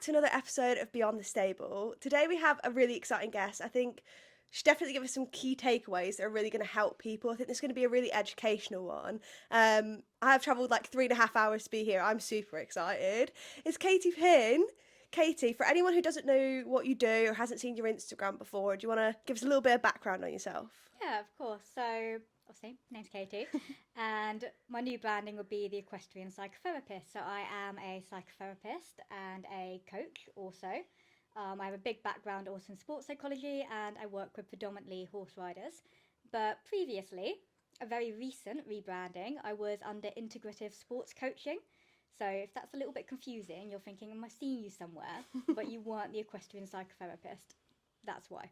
back to another episode of Beyond the Stable. Today we have a really exciting guest. I think she'll definitely give us some key takeaways that are really going to help people. I think this is going to be a really educational one. I have travelled like 3.5 hours to be here. I'm super excited. It's Katie Pinn. Katie, for anyone who doesn't know what you do or hasn't seen your Instagram before, do you want to give us a little bit of background on yourself? Yeah, of course. So, obviously, my name's Katie, and my new branding would be the Equestrian Psychotherapist. So, I am a psychotherapist and a coach also. I have a big background also in sports psychology, and I work with predominantly horse riders. But previously, a very recent rebranding, I was under integrative sports coaching. So, if that's a little bit confusing, you're thinking, Am I seeing you somewhere? But you weren't the Equestrian Psychotherapist. That's why.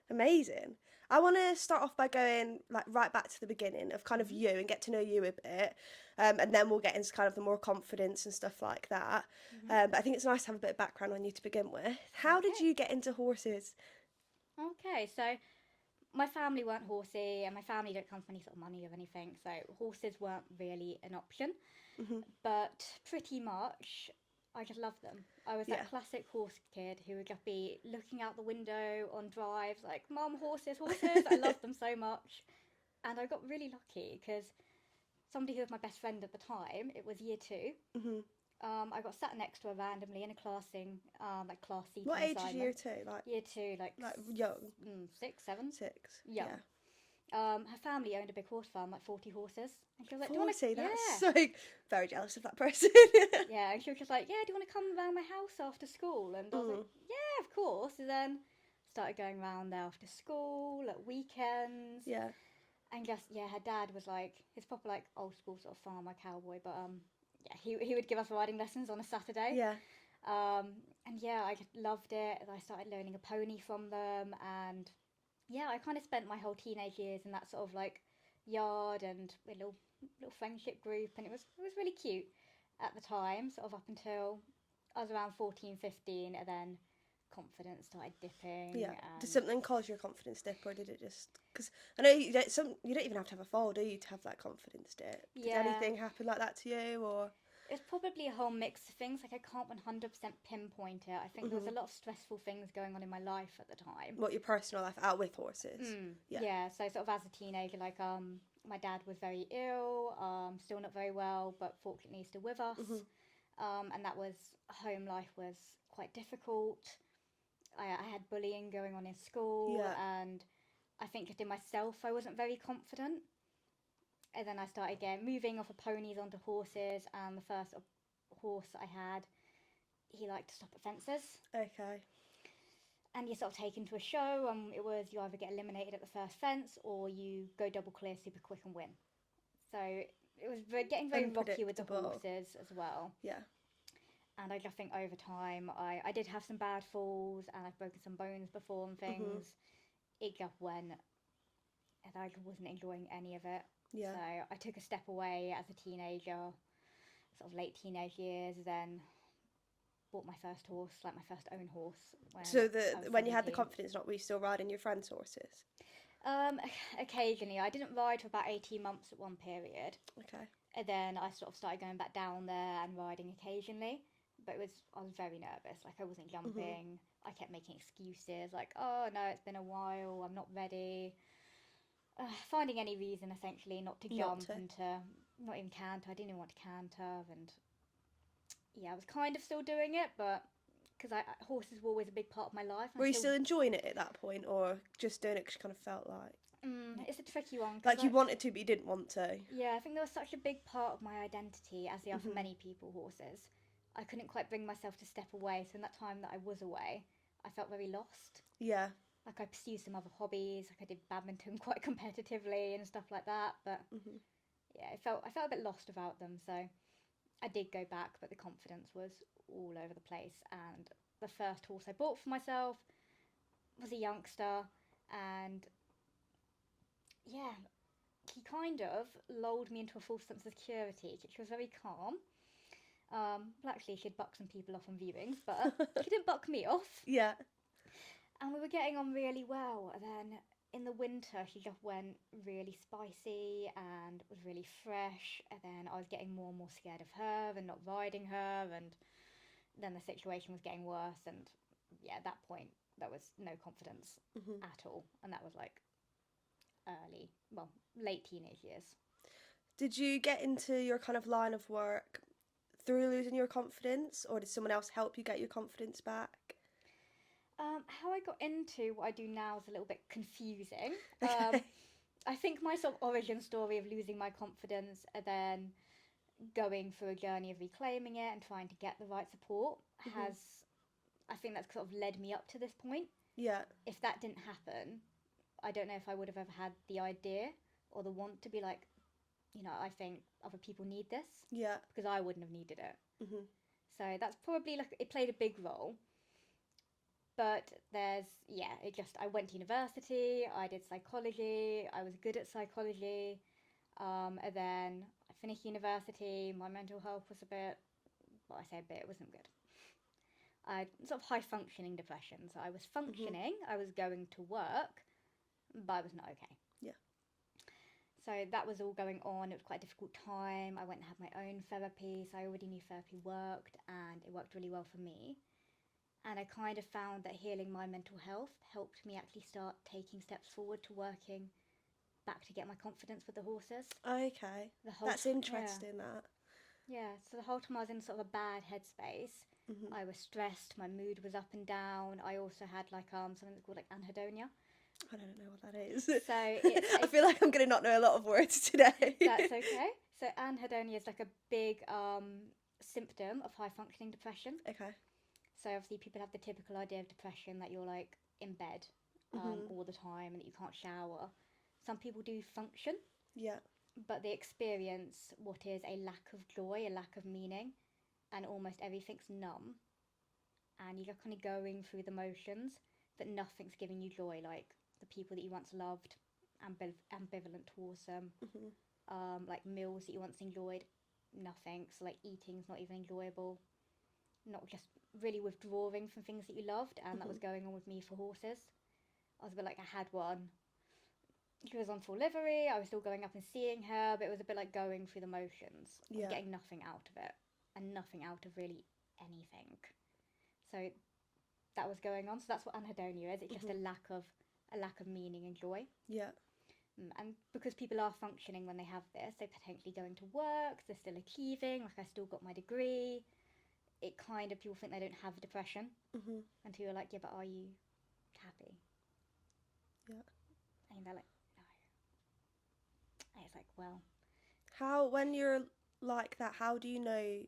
Amazing. I want to start off by going like right back to the beginning of kind of Mm-hmm. you and get to know you a bit, and then we'll get into kind of the more confidence and stuff like that. Mm-hmm. But I think it's nice to have a bit of background on you to begin with. How did Okay. you get into horses? Okay, so my family weren't horsey, and my family don't come from any sort of money or anything, so horses weren't really an option. Hmm. But pretty much, I just loved them. I was Yeah. that classic horse kid who would just be looking out the window on drives, like, Mum, horses, horses. I loved them so much. And I got really lucky because somebody who was my best friend at the time, it was year two. Hmm. I got sat next to her randomly in a classing, like class What seating age is year assignment. two? Year two, Like young, 6, 7, 6. young. Yeah. Her family owned a big horse farm, like 40 horses. And she was like, do you want to? 40. That's Yeah. so very jealous of that person. Yeah. And she was just like, yeah, do you want to come around my house after school? And I was like, yeah, of course. And then started going around there after school, at weekends. Yeah. And just, yeah, her dad was like, his proper like old school sort of farmer cowboy. But yeah, he would give us riding lessons on a Saturday. Yeah. And yeah, I just loved it. I started learning a pony from them. And yeah, I kind of spent my whole teenage years in that sort of like yard and a little friendship group, and it was really cute at the time, sort of up until I was around 14, 15, and then confidence started dipping. Yeah. Did And something cause your confidence dip, or did it just? Because I know you don't even have to have a fall, do you, to have that confidence dip? Did yeah, anything happen like that to you, or? it's probably a whole mix of things. Like, I can't 100% pinpoint it. I think there was a lot of stressful things going on in my life at the time. What, your personal life out with horses? Yeah. Yeah, so sort of as a teenager, like my dad was very ill, still not very well, but fortunately still with us. And that was home life was quite difficult. I had bullying going on in school, Yeah. and I think just in myself I wasn't very confident. And then I started again moving off of ponies onto horses, and the first horse I had, he liked to stop at fences. Okay. And you're sort of taken to a show, and it was you either get eliminated at the first fence or you go double clear super quick and win. So it was getting very rocky with the Unpredictable. horses as well. Yeah. And I just think over time, I did have some bad falls, and I've broken some bones before and things. It just went, and I wasn't enjoying any of it. Yeah. So I took a step away as a teenager, sort of late teenage years, then bought my first horse, like my first own horse. So I was when you had the 17. confidence, not were you still riding your friends' horses? Occasionally, I didn't ride for about 18 months at one period, Okay. and then I sort of started going back down there and riding occasionally. But I was very nervous. Like, I wasn't jumping. I kept making excuses, like, oh no, it's been a while, I'm not ready. Finding any reason essentially not to Not jump to. and to not even canter. I didn't even want to canter, and yeah, I was kind of still doing it, but because horses were always a big part of my life. And Were you still enjoying it at that point, or just doing it because you kind of felt like? It's a tricky one. 'Cause Like you wanted to, but you didn't want to. yeah, I think there was such a big part of my identity, as they are for many people, horses. I couldn't quite bring myself to step away. So in that time that I was away, I felt very lost. Yeah. Like, I pursued some other hobbies, like I did badminton quite competitively and stuff like that. But yeah, I felt a bit lost without them. So I did go back, but the confidence was all over the place. And the first horse I bought for myself was a youngster, and yeah, he kind of lulled me into a false sense of security. She was very calm. Well, actually, she'd buck some people off on viewings, but she didn't buck me off. Yeah. And we were getting on really well. And then in the winter, she just went really spicy and was really fresh. And then I was getting more and more scared of her and not riding her. And then the situation was getting worse, and yeah, at that point there was no confidence at all, and that was like late teenage years. Did you get into your kind of line of work through losing your confidence, or did someone else help you get your confidence back? How I got into what I do now is a little bit confusing. Okay. I think my sort of origin story of losing my confidence and then going through a journey of reclaiming it and trying to get the right support I think that's sort of led me up to this point. Yeah. If that didn't happen, I don't know if I would have ever had the idea or the want to be like, I think other people need this. Yeah. Because I wouldn't have needed it. Mhm. So that's probably it played a big role. But I went to university, I did psychology, I was good at psychology, and then I finished university, my mental health was I say a bit, it wasn't good. I had sort of high functioning depression, so I was functioning, I was going to work, but I was not okay. Yeah. So that was all going on, it was quite a difficult time, I went and had my own therapy, so I already knew therapy worked, and it worked really well for me. And I kind of found that healing my mental health helped me actually start taking steps forward to working back to get my confidence with the horses. Okay. That's interesting, that. Yeah, so the whole time I was in sort of a bad headspace, I was stressed, my mood was up and down. I also had something that's called anhedonia. I don't know what that is. So I feel like I'm going to not know a lot of words today. That's okay. So anhedonia is like a big symptom of high functioning depression. Okay. So obviously people have the typical idea of depression that you're like in bed all the time and that you can't shower. Some people do function. Yeah. But they experience what is a lack of joy, a lack of meaning, and almost everything's numb. And you're kind of going through the motions, but nothing's giving you joy, like the people that you once loved, ambivalent towards them, like meals that you once enjoyed, nothing. So like eating's not even enjoyable. Not just really withdrawing from things that you loved, and that was going on with me for horses. I was a bit like, I had one. She was on full livery, I was still going up and seeing her, but it was a bit like going through the motions. I was getting nothing out of it, and nothing out of really anything. So that was going on. So that's what anhedonia is. It's just a lack of meaning and joy. Yeah. And because people are functioning when they have this, they're potentially going to work, they're still achieving, like I still got my degree. It kind of, people think they don't have depression until you're like, yeah, but are you happy? Yeah. And they're like, no. And it's like, well. When you're like that, how do you know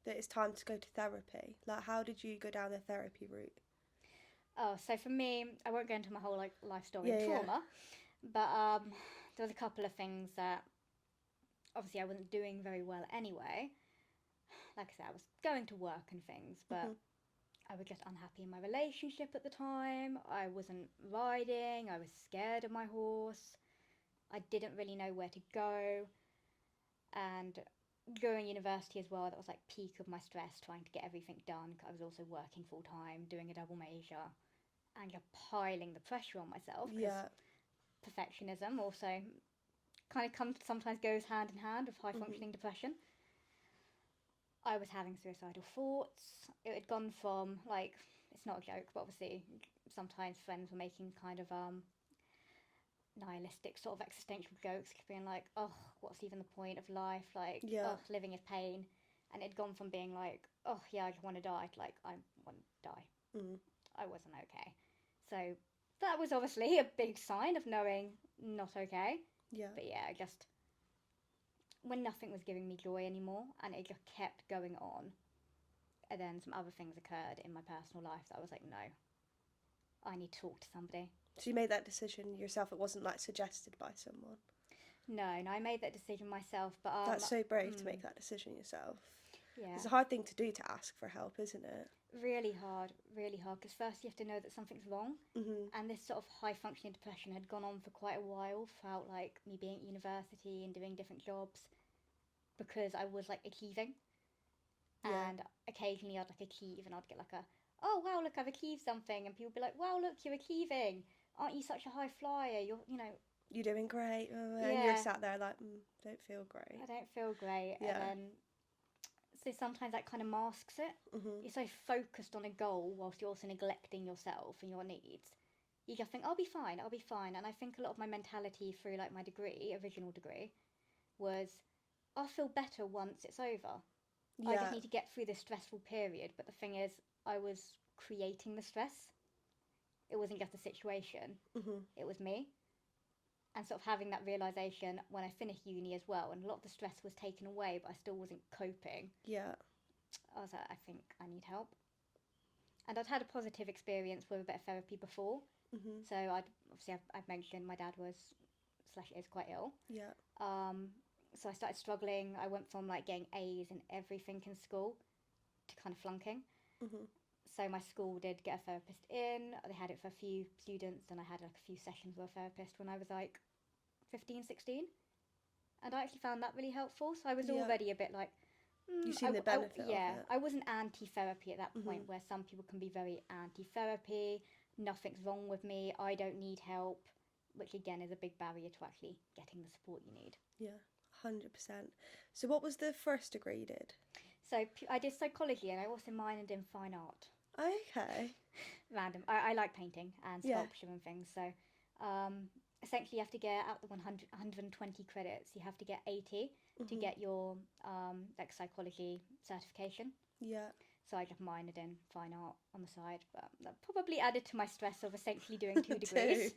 that it's time to go to therapy? Like, how did you go down the therapy route? Oh, so for me, I won't go into my whole life story of trauma, but there was a couple of things that obviously I wasn't doing very well anyway. Like I said, I was going to work and things, but I was just unhappy in my relationship at the time. I wasn't riding. I was scared of my horse. I didn't really know where to go. And during university as well, that was like peak of my stress, trying to get everything done. I was also working full time, doing a double major, and just piling the pressure on myself. Yeah. Perfectionism also kind of sometimes goes hand in hand with high functioning depression. I was having suicidal thoughts. It had gone from, like, it's not a joke, but obviously sometimes friends were making kind of nihilistic sort of existential jokes, being like, oh, what's even the point of life? Like, oh, living is pain. And it had gone from being like, oh, yeah, I just want to die, to like, I want to die. I wasn't okay. So that was obviously a big sign of knowing not okay. Yeah. But yeah, just when nothing was giving me joy anymore and it just kept going on, and then some other things occurred in my personal life that I was like, no, I need to talk to somebody. So you made that decision yourself? It wasn't like suggested by someone? No, I made that decision myself. But that's so brave to make that decision yourself. Yeah, it's a hard thing to do, to ask for help, isn't it? Really hard, because first you have to know that something's wrong, and this sort of high functioning depression had gone on for quite a while throughout like me being at university and doing different jobs, because I was like achieving, and occasionally I'd like achieve and I'd get like oh wow, look, I've achieved something, and people would be like, wow, look, you're achieving, aren't you such a high flyer, you're doing great, and you're sat there like, don't feel great. I don't feel great. And then So sometimes that kind of masks it. You're so focused on a goal whilst you're also neglecting yourself and your needs. You just think, I'll be fine, I'll be fine. And I think a lot of my mentality through like my degree, original degree, was I'll feel better once it's over. I just need to get through this stressful period. But the thing is, I was creating the stress. It wasn't just a situation, it was me. And sort of having that realisation when I finished uni as well, and a lot of the stress was taken away, but I still wasn't coping. I was like, I think I need help. And I'd had a positive experience with a bit of therapy before. So I've mentioned my dad was / is quite ill. So I started struggling. I went from like getting A's in everything in school to kind of flunking. So my school did get a therapist in. They had it for a few students, and I had like a few sessions with a therapist when I was like 15, 16. And I actually found that really helpful. So I was already a bit like, you've seen the benefit of it. I wasn't anti-therapy at that point, where some people can be very anti-therapy. Nothing's wrong with me. I don't need help, which again is a big barrier to actually getting the support you need. 100%. So what was the first degree you did? So I did psychology, and I also minored in fine art. Okay. Random. I like painting and sculpture and things. So essentially you have to get out the 120 credits. You have to get 80 to get your like psychology certification. So I just minored in fine art on the side, but that probably added to my stress of essentially doing 2 degrees.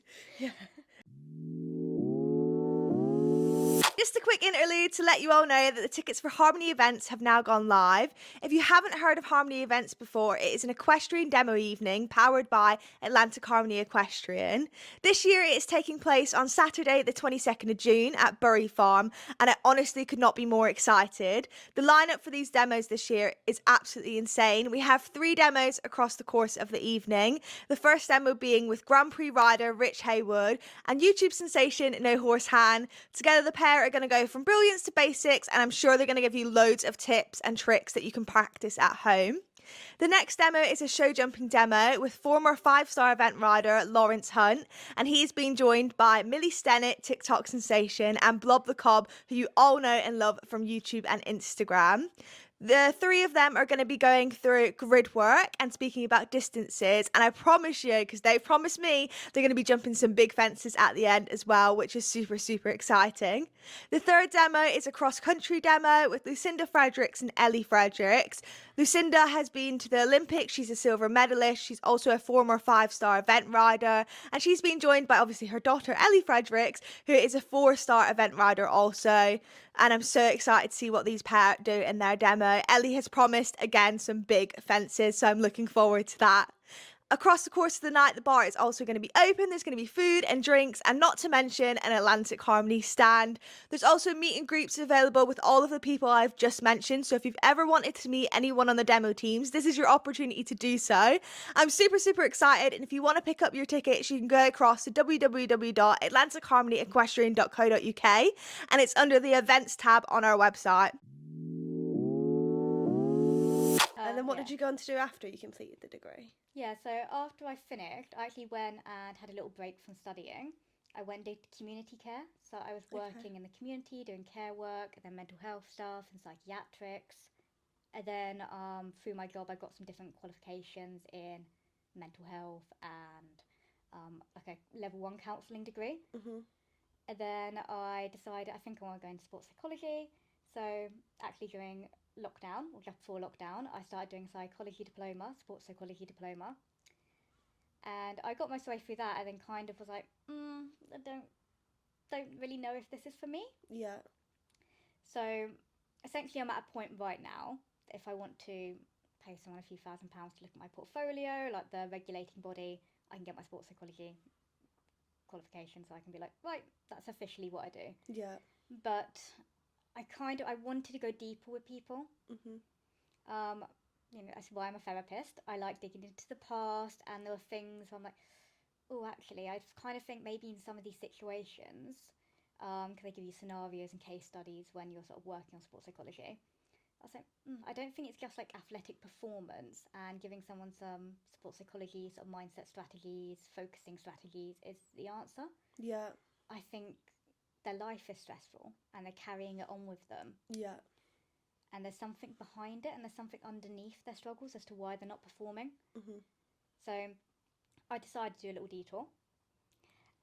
Just a quick interlude to let you all know that the tickets for Harmony events have now gone live. If you haven't heard of Harmony events before, it is an equestrian demo evening powered by Atlantic Harmony Equestrian. This year it is taking place on Saturday the 22nd of June at Bury Farm, and I honestly could not be more excited. The lineup for these demos this year is absolutely insane. We have 3 demos across the course of the evening. The first demo being with Grand Prix rider Rich Haywood and YouTube sensation No Horse Han. Together the pair are going to go from brilliance to basics, and I'm sure they're going to give you loads of tips and tricks that you can practice at home. The next demo is a show jumping demo with former 5-star event rider Lawrence Hunt, and he's been joined by Millie Stennett, TikTok sensation, and Blob the Cob, who you all know and love from YouTube and Instagram. The 3 of them are going to be going through grid work and speaking about distances, and I promise you, because they promised me, they're going to be jumping some big fences at the end as well, which is super, super exciting. The third demo is a cross-country demo with Lucinda Fredericks and Ellie Fredericks. Lucinda has been to the Olympics, she's a silver medalist, she's also a former 5-star event rider, and she's been joined by obviously her daughter Ellie Fredericks, who is a 4-star event rider also. And I'm so excited to see what these pair do in their demo. Ellie has promised, again, some big fences, so I'm looking forward to that. Across the course of the night, the bar is also going to be open. There's going to be food and drinks, and not to mention an Atlantic Harmony stand. There's also meet and greets available with all of the people I've just mentioned, so if you've ever wanted to meet anyone on the demo teams, this is your opportunity to do so. I'm super, super excited, and if you want to pick up your tickets, you can go across to www.atlanticharmonyequestrian.co.uk, and it's under the events tab on our website. And then what did you go on to do after you completed the degree? Yeah, so after I finished, I actually went and had a little break from studying. I went and did community care. So I was working in the community, doing care work, and then mental health stuff and psychiatrics. And then through my job, I got some different qualifications in mental health and like a level 1 counselling degree. And then I decided I think I want to go into sports psychology. So actually during lockdown, or just before lockdown, I started doing psychology diploma, sports psychology diploma. And I got my way through that and then kind of was like, I don't really know if this is for me. So essentially I'm at a point right now, if I want to pay someone a few £1,000s to look at my portfolio, like the regulating body, I can get my sports psychology qualification, so I can be like, right, that's officially what I do. But I wanted to go deeper with people. That's why I'm a therapist. I like digging into the past, and there were things I'm like, oh, actually, I kind of think maybe in some of these situations, because they give you scenarios and case studies when you're sort of working on sports psychology. I was like, I don't think it's just like athletic performance and giving someone some sports psychology, sort of mindset strategies, focusing strategies is the answer. I think their life is stressful and they're carrying it on with them. and there's something behind it and there's something underneath their struggles as to why they're not performing. So I decided to do a little detour,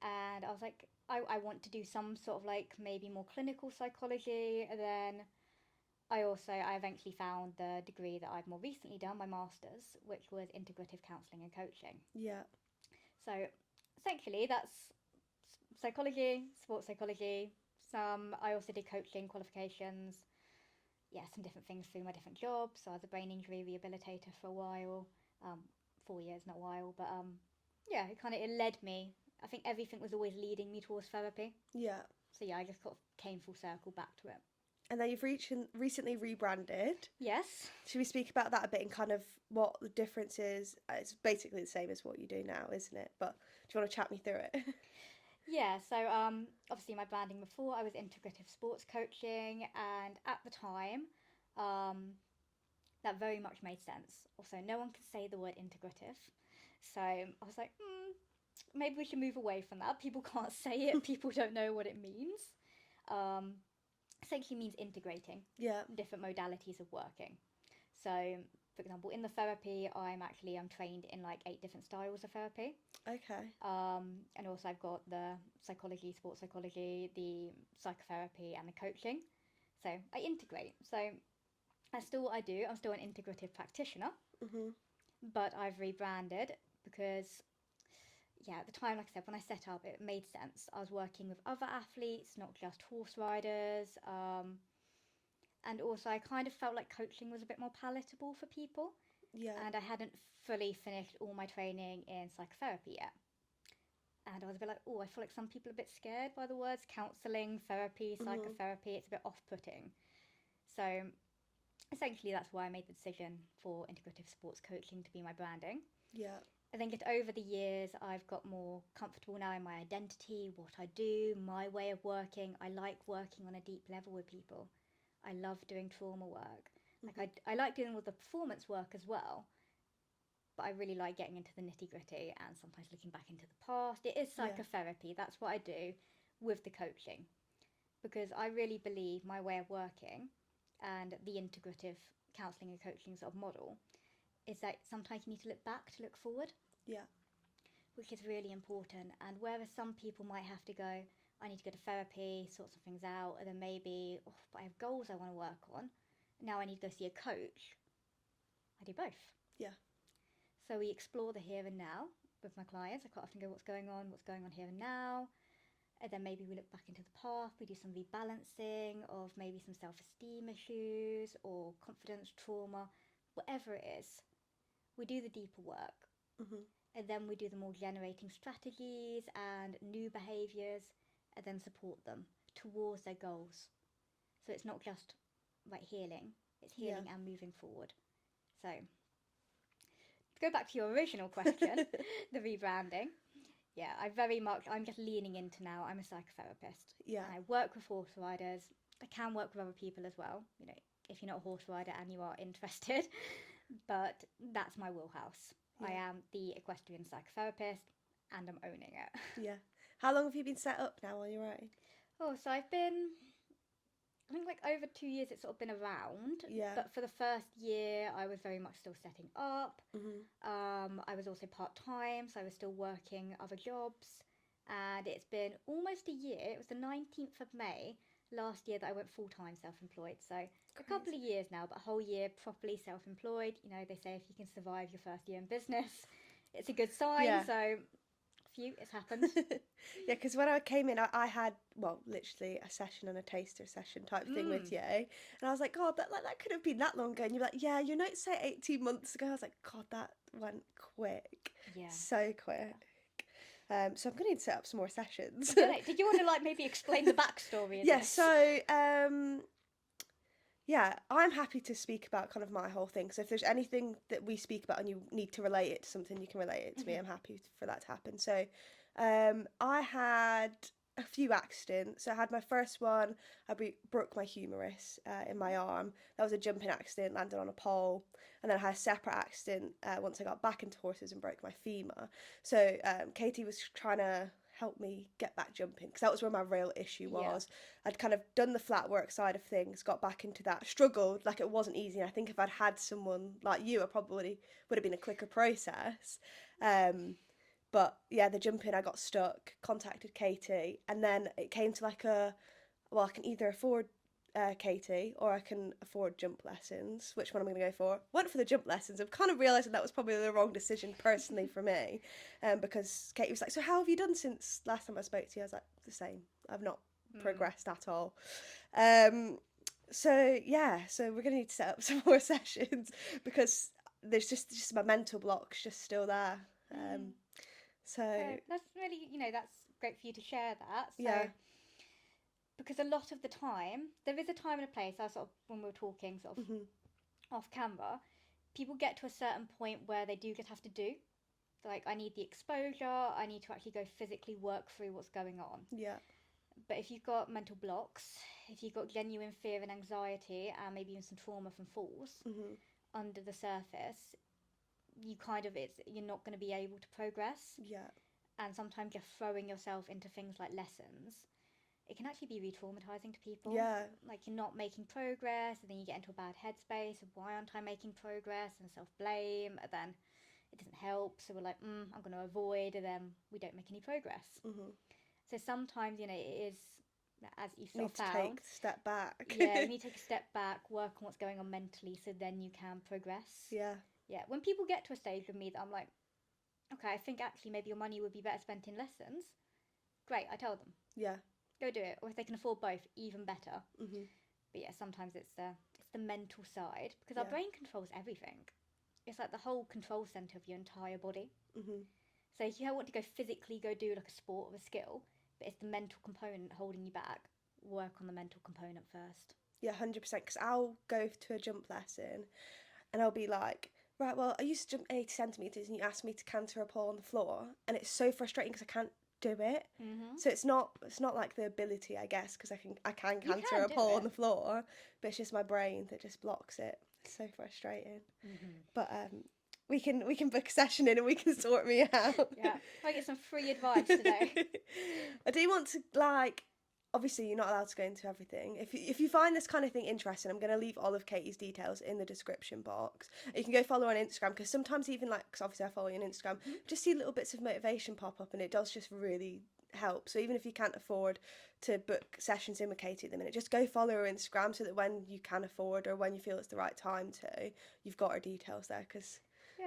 and I was like, I want to do some sort of like maybe more clinical psychology. And then I eventually found the degree that I've more recently done, my master's, which was integrative counselling and coaching. Yeah. So essentially that's psychology, sports psychology. I also did coaching qualifications. Yeah, some different things through my different jobs. So I was a brain injury rehabilitator for a while, 4 years, not a while, but yeah, it led me. I think everything was always leading me towards therapy. Yeah. So yeah, I just kind of came full circle back to it. And then you've recently rebranded. Yes. Should we speak about that a bit and kind of what the difference is? It's basically the same as what you do now, isn't it? But do you want to chat me through it? Yeah, so obviously my branding before, I was integrative sports coaching, and at the time, that very much made sense. Also, no one can say the word integrative, so I was like, maybe we should move away from that. People can't say it. People don't know what it means. Essentially means integrating different modalities of working. So, for example, in the therapy, I'm trained in like 8 different styles of therapy. Okay. And also I've got the psychology, sports psychology, the psychotherapy, and the coaching. So I integrate. So that's still what I do. I'm still an integrative practitioner, but I've rebranded because, yeah, at the time, like I said, when I set up, it made sense. I was working with other athletes, not just horse riders. And also I kind of felt like coaching was a bit more palatable for people. Yeah. And I hadn't fully finished all my training in psychotherapy yet. And I was a bit like, oh, I feel like some people are a bit scared by the words counselling, therapy, psychotherapy. It's a bit off-putting. So essentially that's why I made the decision for integrative sports coaching to be my branding. Yeah. I think over the years, I've got more comfortable now in my identity, what I do, my way of working. I like working on a deep level with people. I love doing trauma work. Like I like dealing with the performance work as well, but I really like getting into the nitty gritty and sometimes looking back into the past. It is psychotherapy. That's what I do with the coaching, because I really believe my way of working and the integrative counselling and coaching sort of model is that sometimes you need to look back to look forward. Yeah. Which is really important. And whereas some people might have to go, I need to go to therapy, sort some things out, and then maybe, but I have goals I want to work on. Now I need to go see a coach. I do both. Yeah. So we explore the here and now with my clients. I quite often go, what's going on here and now. And then maybe we look back into the past. We do some rebalancing of maybe some self-esteem issues or confidence, trauma, whatever it is. We do the deeper work. And then we do the more generating strategies and new behaviours, and then support them towards their goals. So it's not just like healing, it's healing and moving forward. So to go back to your original question, the rebranding. Yeah, I'm just leaning into now. I'm a psychotherapist. Yeah. And I work with horse riders. I can work with other people as well, if you're not a horse rider and you are interested. But that's my wheelhouse. Yeah. I am the equestrian psychotherapist and I'm owning it. Yeah. How long have you been set up now on your own? Oh, so I think like over 2 years it's sort of been around. Yeah. But for the first year I was very much still setting up. I was also part-time, so I was still working other jobs. And it's been almost a year. It was the 19th of May last year that I went full-time self-employed. So a couple of years now, but a whole year properly self-employed. They say if you can survive your first year in business, it's a good sign. Yeah. So it's happened. Yeah, because when I came in, I had, well, literally a session and a taster session type thing with you. And I was like, God, that could have been that long ago. And you're like, yeah, your notes say 18 months ago. I was like, God, that went quick. Yeah. So quick. So I'm going to need to set up some more sessions. Did you want to maybe explain the backstory of Yeah, this? so yeah, I'm happy to speak about kind of my whole thing. So if there's anything that we speak about and you need to relate it to something, you can relate it to me. I'm happy for that to happen. So I had a few accidents. So I had my first one, I broke my humerus in my arm. That was a jumping accident, landed on a pole. And then I had a separate accident once I got back into horses and broke my femur. So Katie was trying to help me get back jumping, because that was where my real issue was. I'd kind of done the flat work side of things, got back into that, struggled, like it wasn't easy, and I think if I'd had someone like you, I probably would have been a quicker process. But yeah, the jumping, I got stuck, contacted Katie, and then it came to like I can either afford Katie, or I can afford jump lessons. Which one am I going to go for? Went for the jump lessons. I'm kind of realising that was probably the wrong decision personally for me, because Katie was like, so how have you done since last time I spoke to you? I was like, the same. I've not progressed at all. So we're going to need to set up some more sessions, because there's just my mental block's just still there. So that's really, that's great for you to share that. So, yeah. Because a lot of the time, there is a time and a place, I sort of, when we were talking sort of off camera, people get to a certain point where they do just have to do. Like, I need the exposure, I need to actually go physically work through what's going on. Yeah. But if you've got mental blocks, if you've got genuine fear and anxiety, and maybe even some trauma from falls under the surface, you're not going to be able to progress. Yeah. And sometimes you're throwing yourself into things like lessons. It can actually be re-traumatizing to people. Yeah. Like, you're not making progress, and then you get into a bad headspace of why aren't I making progress, and self-blame, and then it doesn't help, so we're like, I'm going to avoid, and then we don't make any progress. So sometimes, it is, as you sort of found, need to take a step back. Yeah, you need to take a step back, work on what's going on mentally, so then you can progress. Yeah. When people get to a stage with me that I'm like, okay, I think actually maybe your money would be better spent in lessons, great, I tell them. Yeah. Go do it. Or if they can afford both, even better. But yeah, sometimes it's the mental side, because our brain controls everything. It's like the whole control centre of your entire body. So if you want to go physically go do like a sport or a skill, but it's the mental component holding you back, work on the mental component first. Yeah, 100%. Because I'll go to a jump lesson and I'll be like, right, well, I used to jump 80 centimetres and you asked me to canter a pole on the floor, and it's so frustrating because I can't do it. So it's not like the ability, I guess, because I can canter a pole on the floor, but it's just my brain that just blocks it. It's so frustrating. But we can book a session in and we can sort me out. Yeah, I get some free advice today. I do want to, like, obviously you're not allowed to go into everything. If you find this kind of thing interesting, I'm going to leave all of Katie's details in the description box. You can go follow her on Instagram, because sometimes even, like, because obviously I follow you on Instagram, just see little bits of motivation pop up, and it does just really help. So even if you can't afford to book sessions in with Katie at the minute, just go follow her Instagram, so that when you can afford, or when you feel it's the right time to, you've got her details there, because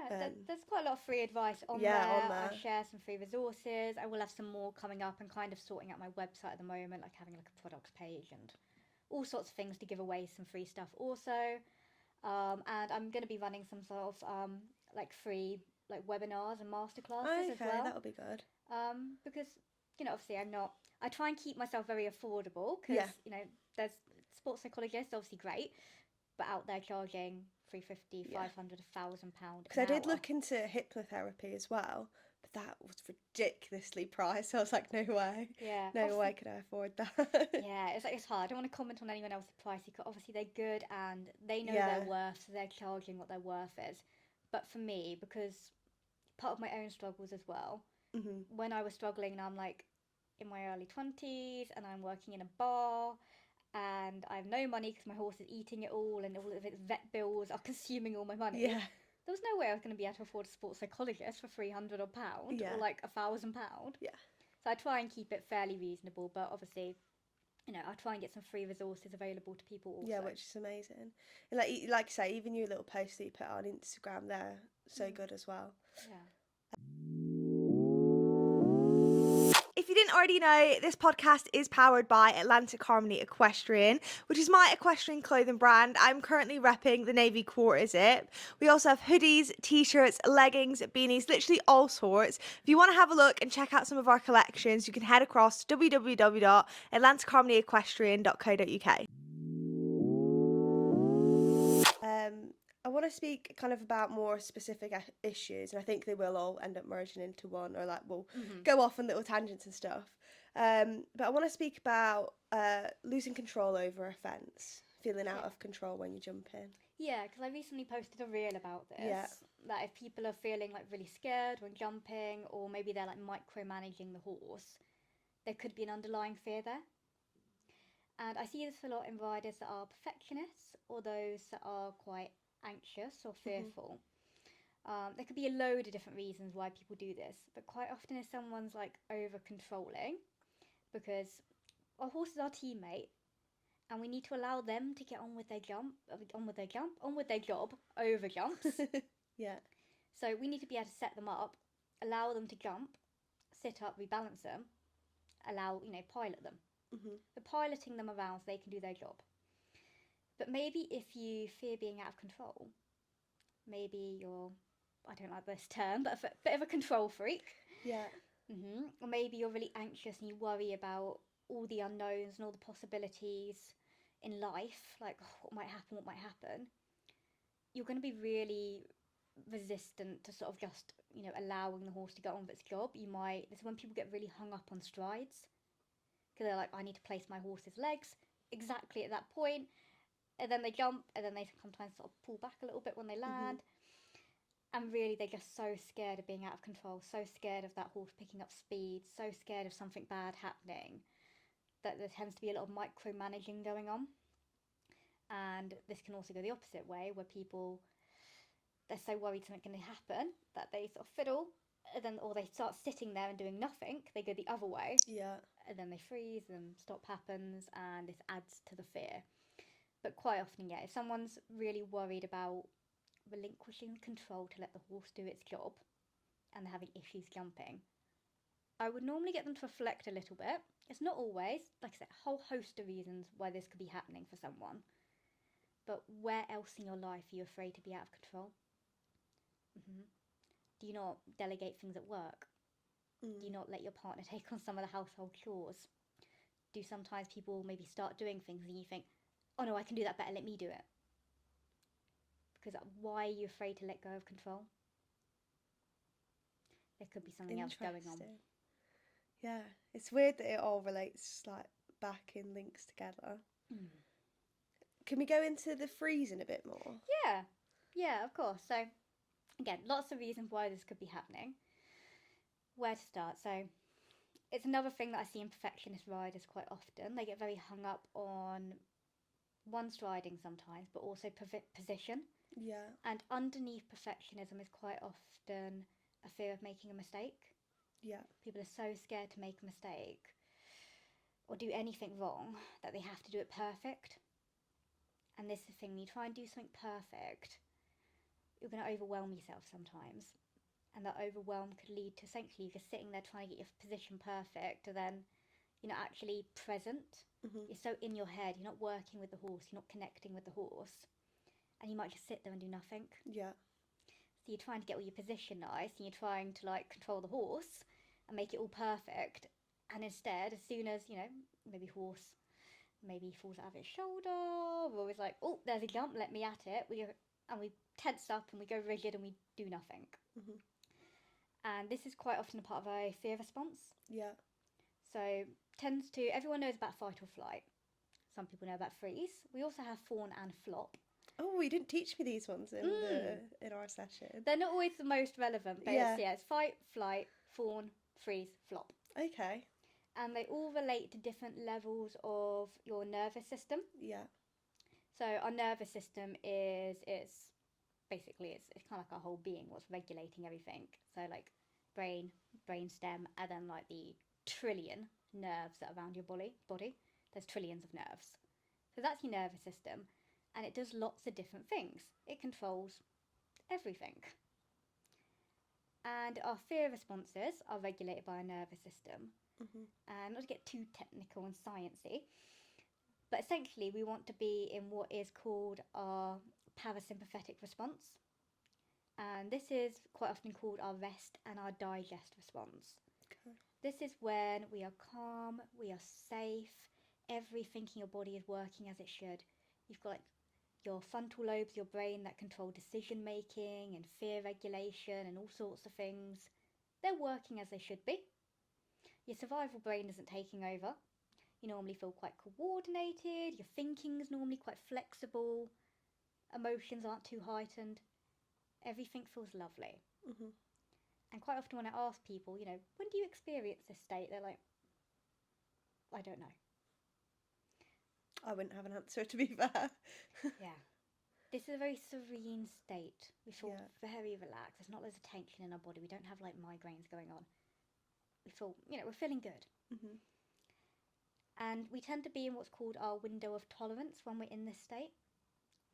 there's quite a lot of free advice on there. I share some free resources. I will have some more coming up, and kind of sorting out my website at the moment, like having like a products page and all sorts of things to give away some free stuff also. And I'm going to be running some sort of like free like webinars and masterclasses as well. That'll be good. Because obviously I try and keep myself very affordable, because there's sports psychologists, obviously great, but out there charging £350, £500, £1,000. Because I did look into hypnotherapy as well, but that was ridiculously priced. I was like, no way. Yeah. No way could I afford that. Yeah, it's hard. I don't want to comment on anyone else's price. Obviously, they're good and they know their worth, so they're charging what their worth is. But for me, because part of my own struggles as well, when I was struggling, and I'm like in my early 20s, and I'm working in a bar, and I have no money because my horse is eating it all, and all of its vet bills are consuming all my money. Yeah. There was no way I was going to be able to afford a sports psychologist for £300 or like £1,000. Yeah. So I try and keep it fairly reasonable, but obviously, I try and get some free resources available to people also. Yeah, which is amazing. And like you say, even your little posts that you put on Instagram, they're so good as well. Yeah. If you didn't already know, this podcast is powered by Atlantic Harmony Equestrian, which is my equestrian clothing brand. I'm currently repping the navy quarter zip. We also have hoodies, t-shirts, leggings, beanies, literally all sorts. If you want to have a look and check out some of our collections, you can head across to www.atlanticharmonyequestrian.co.uk. I want to speak kind of about more specific issues, and I think they will all end up merging into one, or like we'll go off on little tangents and stuff. But I want to speak about losing control over a fence, feeling out of control when you're jumping. Yeah, because I recently posted a reel about this. Yeah. That if people are feeling like really scared when jumping, or maybe they're like micromanaging the horse, there could be an underlying fear there. And I see this a lot in riders that are perfectionists or those that are quite anxious or fearful. There could be a load of different reasons why people do this, but quite often if someone's like over controlling, because our horse is our teammate, and we need to allow them to get on with their on with their job over jumps. Yeah. So we need to be able to set them up, allow them to jump, sit up, rebalance them, allow, pilot them. So piloting them around so they can do their job. But maybe if you fear being out of control, maybe you're, I don't like this term, but a bit of a control freak. Yeah. Or maybe you're really anxious and you worry about all the unknowns and all the possibilities in life, like what might happen. You're going to be really resistant to sort of just, allowing the horse to get on with its job. This is when people get really hung up on strides, because they're like, I need to place my horse's legs exactly at that point, and then they jump, and then they sometimes sort of pull back a little bit when they land. And really, they're just so scared of being out of control, so scared of that horse picking up speed, so scared of something bad happening, that there tends to be a lot of micromanaging going on. And this can also go the opposite way, where they're so worried something's going to happen that they sort of fiddle, and then, or they start sitting there and doing nothing. They go the other way. Yeah. And then they freeze and stop happens, and this adds to the fear. But quite often, yeah, if someone's really worried about relinquishing control to let the horse do its job, and they're having issues jumping, I would normally get them to reflect a little bit. It's not always, like I said, a whole host of reasons why this could be happening for someone. But where else in your life are you afraid to be out of control? Do you not delegate things at work? Do you not let your partner take on some of the household chores? Do sometimes people maybe start doing things and you think, oh no, I can do that better, let me do it? Because why are you afraid to let go of control? There could be something else going on. Yeah, it's weird that it all relates like back in links together. Can we go into the freezing a bit more? Yeah, of course. So again, lots of reasons why this could be happening. Where to start? So it's another thing that I see in perfectionist riders quite often. They get very hung up on one, striding sometimes, but also position. Yeah. And underneath perfectionism is quite often a fear of making a mistake. Yeah. People are so scared to make a mistake or do anything wrong that they have to do it perfect. And this is the thing, when you try and do something perfect, you're going to overwhelm yourself sometimes. And that overwhelm could lead to essentially you just sitting there trying to get your position perfect, and then you're not actually present. You're so in your head, you're not working with the horse, you're not connecting with the horse, and you might just sit there and do nothing. Yeah. So you're trying to get all your position nice, and you're trying to like control the horse and make it all perfect, and instead, as soon as maybe horse maybe falls out of its shoulder, we're always like, oh, there's a jump, let me at it. We tense up and we go rigid and we do nothing. And this is quite often a part of a fear response. Yeah. So everyone knows about fight or flight. Some people know about freeze. We also have fawn and flop. Oh, you didn't teach me these ones in our session. They're not always the most relevant, but it's fight, flight, fawn, freeze, flop. Okay. And they all relate to different levels of your nervous system. Yeah. So our nervous system it's kind of like our whole being, what's regulating everything. So like brain stem, and then like the trillion nerves that are around your body. There's trillions of nerves. So that's your nervous system, and it does lots of different things. It controls everything. And our fear responses are regulated by our nervous system. And not to get too technical and sciencey, but essentially we want to be in what is called our parasympathetic response. And this is quite often called our rest and our digest response. Okay. This is when we are calm, we are safe, everything in your body is working as it should. You've got your frontal lobes, your brain, that control decision making and fear regulation and all sorts of things. They're working as they should be. Your survival brain isn't taking over. You normally feel quite coordinated, your thinking is normally quite flexible, emotions aren't too heightened. Everything feels lovely. Mhm. And quite often when I ask people, when do you experience this state? They're like, I don't know. I wouldn't have an answer, to be fair. Yeah. This is a very serene state. We feel Yeah. very relaxed. There's not loads of tension in our body. We don't have like migraines going on. We feel, we're feeling good. Mhm. And we tend to be in what's called our window of tolerance when we're in this state.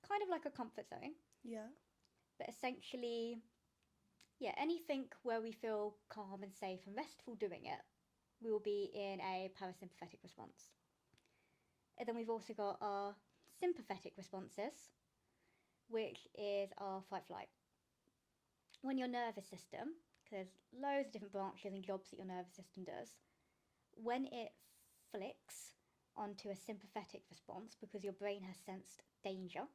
Kind of like a comfort zone. Yeah. But essentially, yeah, anything where we feel calm and safe and restful doing it, we will be in a parasympathetic response. And then we've also got our sympathetic responses, which is our fight flight. When your nervous system, because there's loads of different branches and jobs that your nervous system does, when it flicks onto a sympathetic response because your brain has sensed danger,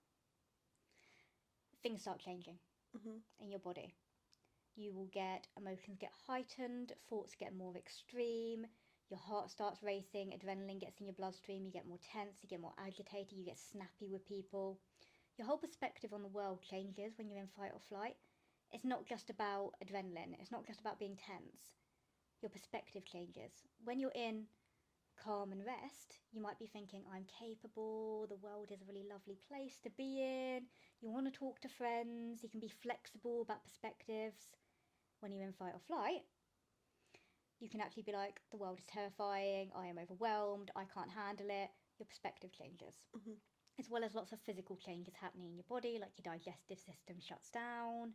things start changing in your body. You will get emotions get heightened, thoughts get more extreme, your heart starts racing, adrenaline gets in your bloodstream, you get more tense, you get more agitated, you get snappy with people. Your whole perspective on the world changes when you're in fight or flight. It's not just about adrenaline, it's not just about being tense. Your perspective changes. When you're in calm and rest, you might be thinking, I'm capable, the world is a really lovely place to be in, you want to talk to friends, you can be flexible about perspectives. When you're in fight or flight, you can actually be like, the world is terrifying, I am overwhelmed, I can't handle it. Your perspective changes. As well as lots of physical changes happening in your body, like your digestive system shuts down,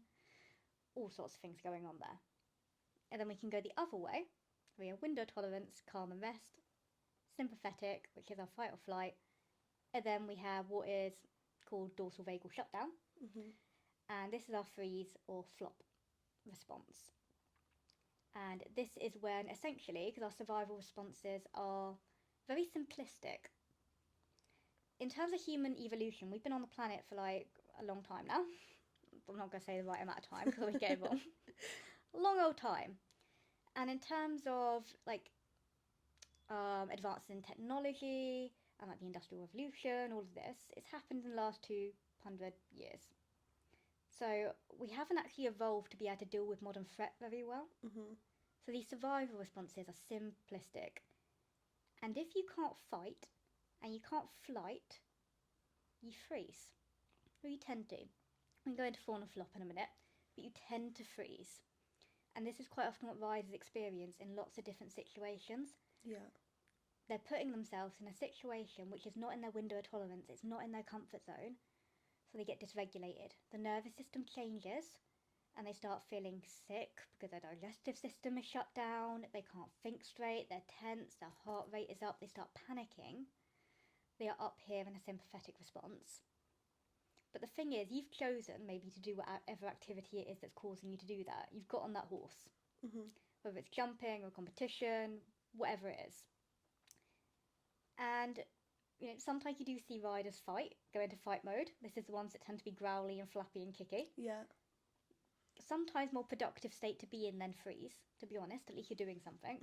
all sorts of things going on there. And then we can go the other way. We have window tolerance, calm and rest, sympathetic, which is our fight or flight, and then we have what is called dorsal vagal shutdown, and this is our freeze or flop response. And this is when essentially, because our survival responses are very simplistic. In terms of human evolution, we've been on the planet for like a long time now. I'm not going to say the right amount of time because we get it wrong. A long old time. And in terms of like advances in technology and like the Industrial Revolution, all of this, it's happened in the last 200 years. So we haven't actually evolved to be able to deal with modern threat very well. So these survival responses are simplistic. And if you can't fight and you can't flight, you freeze. Or you tend to. We can go into fawn and flop in a minute, but you tend to freeze. And this is quite often what riders experience in lots of different situations. Yeah. They're putting themselves in a situation which is not in their window of tolerance, it's not in their comfort zone, so they get dysregulated. The nervous system changes, and they start feeling sick because their digestive system is shut down, they can't think straight, they're tense, their heart rate is up, they start panicking. They are up here in a sympathetic response. But the thing is, you've chosen maybe to do whatever activity it is that's causing you to do that. You've got on that horse. Whether it's jumping or competition, whatever it is. And sometimes you do see riders go into fight mode. This is the ones that tend to be growly and flappy and kicky. Yeah. Sometimes more productive state to be in than freeze, to be honest. At least you're doing something.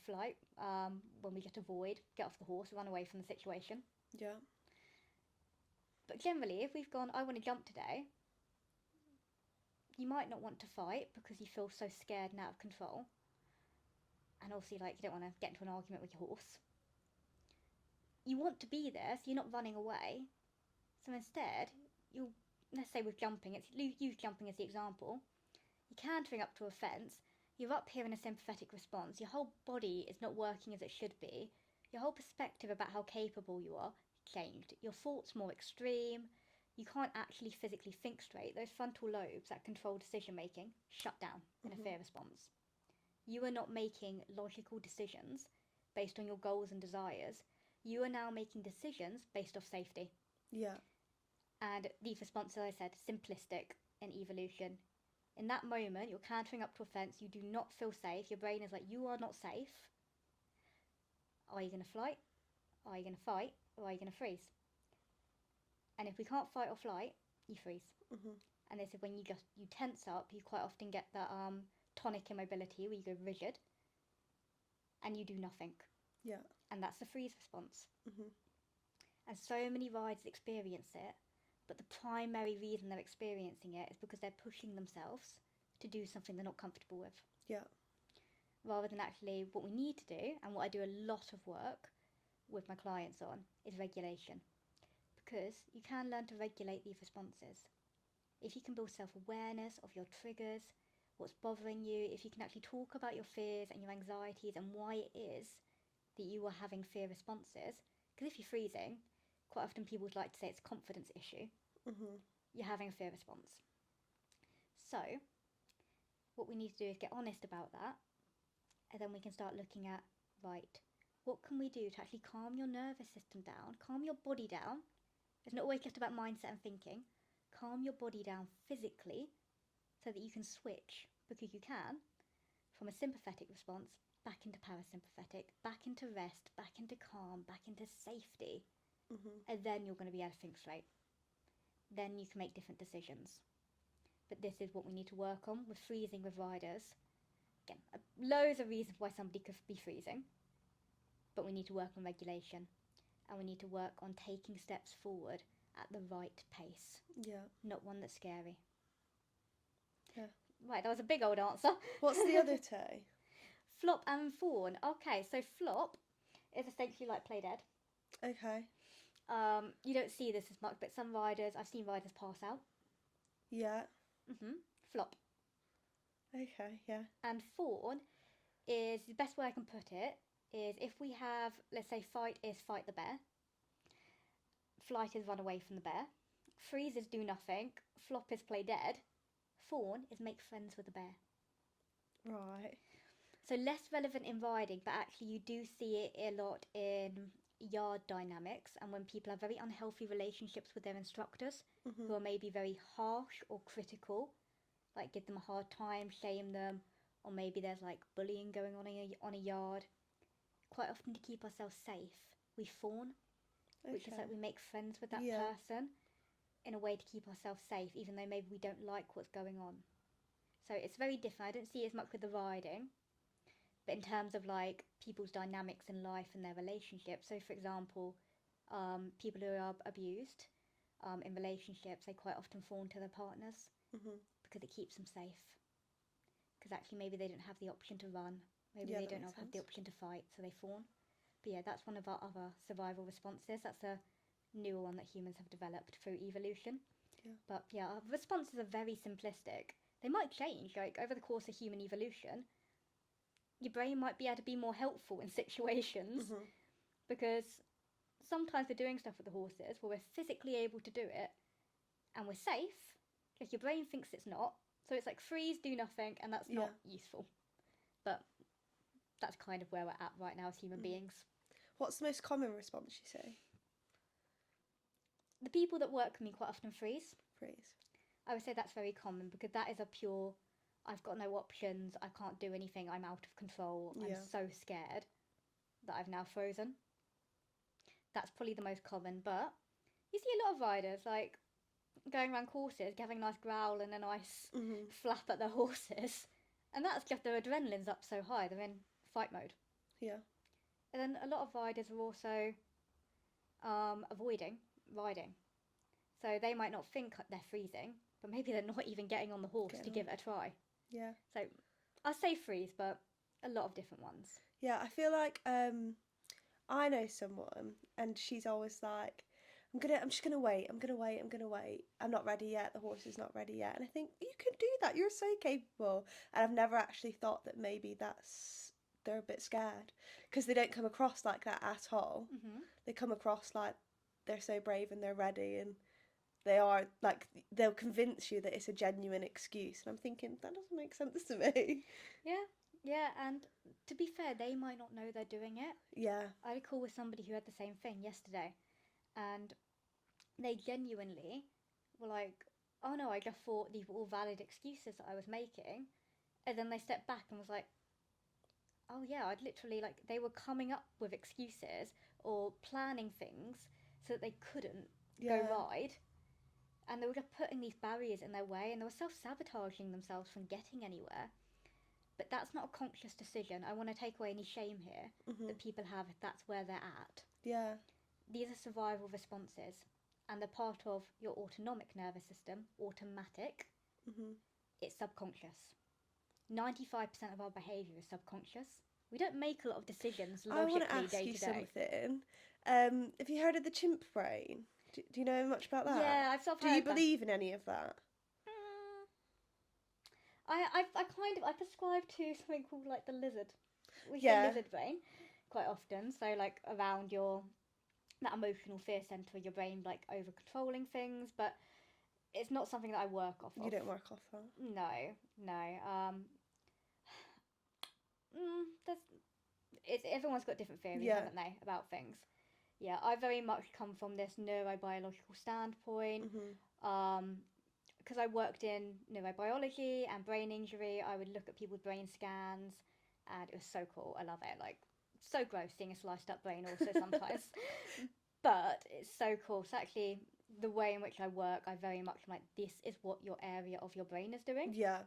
Flight, when we just avoid, get off the horse, run away from the situation. Yeah. But generally, if we've gone, I want to jump today, you might not want to fight because you feel so scared and out of control. And also, you don't want to get into an argument with your horse. You want to be there, so you're not running away. So instead, let's say with jumping, use jumping as the example. You're cantering up to a fence, you're up here in a sympathetic response, your whole body is not working as it should be, your whole perspective about how capable you are changed, your thoughts more extreme, you can't actually physically think straight, those frontal lobes that control decision making shut down in a fear response. You are not making logical decisions based on your goals and desires, you are now making decisions based off safety. Yeah. And these responses, as I said, simplistic in evolution. In that moment, you're cantering up to a fence, you do not feel safe, your brain is like, you are not safe. Are you going to flight? Are you going to fight? Or are you going to freeze? And if we can't fight or flight, you freeze. And this is when you tense up, you quite often get that tonic immobility where you go rigid and you do nothing. Yeah. And that's the freeze response. And so many riders experience it, but the primary reason they're experiencing it is because they're pushing themselves to do something they're not comfortable with. Yeah. Rather than actually what we need to do, and what I do a lot of work with my clients on, is regulation. Because you can learn to regulate these responses. If you can build self-awareness of your triggers, what's bothering you, if you can actually talk about your fears and your anxieties and why it is that you are having fear responses, because if you're freezing, quite often people would like to say it's a confidence issue. You're having a fear response. So what we need to do is get honest about that, and then we can start looking at, right, what can we do to actually calm your nervous system down, calm your body down. It's not always just about mindset and thinking. Calm your body down physically so that you can switch, because you can, from a sympathetic response back into parasympathetic, back into rest, back into calm, back into safety. And then you're going to be able to think straight. Then you can make different decisions. But this is what we need to work on with freezing with riders. Again, loads of reasons why somebody could be freezing, but we need to work on regulation, and we need to work on taking steps forward at the right pace. Yeah. Not one that's scary. Yeah. Right, that was a big old answer. What's the other two? Flop and fawn. Okay, so flop is essentially like play dead. Okay. You don't see this as much, but some riders, I've seen riders pass out. Yeah. Flop. Okay, yeah. And fawn is, the best way I can put it, is if we have, let's say fight is fight the bear, flight is run away from the bear, freeze is do nothing, flop is play dead, fawn is make friends with the bear. Right. So less relevant in riding, but actually you do see it a lot in yard dynamics, and when people have very unhealthy relationships with their instructors, who are maybe very harsh or critical, like give them a hard time, shame them, or maybe there's like bullying going on a yard. Quite often, to keep ourselves safe, we fawn, which is like we make friends with that person in a way to keep ourselves safe, even though maybe we don't like what's going on. So it's very different. I don't see it as much with the riding, but in terms of like people's dynamics in life and their relationships. So for example, people who are abused in relationships, they quite often fawn to their partners because it keeps them safe. Because actually maybe they don't have the option to run. Maybe they don't have the option to fight, so they fawn. But yeah, that's one of our other survival responses. That's a newer one that humans have developed through evolution. Yeah. But yeah, our responses are very simplistic. They might change, like over the course of human evolution. Your brain might be able to be more helpful in situations because sometimes we're doing stuff with the horses where we're physically able to do it and we're safe, because your brain thinks it's not. So it's like freeze, do nothing, and that's not useful. But that's kind of where we're at right now as human beings. What's the most common response you say? The people that work with me quite often freeze. Freeze. I would say that's very common because that is a pure, I've got no options, I can't do anything, I'm out of control, I'm so scared that I've now frozen. That's probably the most common, but you see a lot of riders like going around courses, having a nice growl and a nice flap at their horses, and that's just their adrenaline's up so high, they're in fight mode. Yeah. And then a lot of riders are also avoiding riding. So they might not think they're freezing, but maybe they're not even getting on the horse to give it a try. Yeah. So I'll say freeze, but a lot of different ones. Yeah, I feel like I know someone, and she's always like, I'm just gonna wait, I'm not ready yet, the horse is not ready yet. And I think, you can do that, you're so capable. And I've never actually thought that maybe they're a bit scared, because they don't come across like that at all. They come across like they're so brave and they're ready, and they are like, they'll convince you that it's a genuine excuse. And I'm thinking, that doesn't make sense to me. Yeah, and to be fair, they might not know they're doing it. Yeah. I had a call with somebody who had the same thing yesterday, and they genuinely were like, oh no, I just thought these were all valid excuses that I was making. And then they stepped back and was like, oh yeah, I'd literally, like, they were coming up with excuses or planning things so that they couldn't go ride. And they were just putting these barriers in their way, and they were self-sabotaging themselves from getting anywhere. But that's not a conscious decision. I want to take away any shame here that people have if that's where they're at. Yeah. these are survival responses, and they're part of your autonomic nervous system, automatic. It's subconscious. 95% of our behaviour is subconscious. We don't make a lot of decisions I want to logically ask day you to day. something. Have you heard of the chimp brain? Do you know much about that? Yeah, I've sort of Do heard you that. believe in any of that? I prescribe to something called like the lizard. We say Yeah. lizard brain quite often. So like around that emotional fear centre of your brain, like over controlling things, but it's not something that I work off of. You don't work off that? No. Everyone's got different theories, haven't they, about things? Yeah, I very much come from this neurobiological standpoint. Because I worked in neurobiology and brain injury, I would look at people's brain scans, and it was so cool. I love it. Like, so gross seeing a sliced up brain also sometimes. But it's so cool. So actually, the way in which I work, I very much like, this is what your area of your brain is doing. Yeah.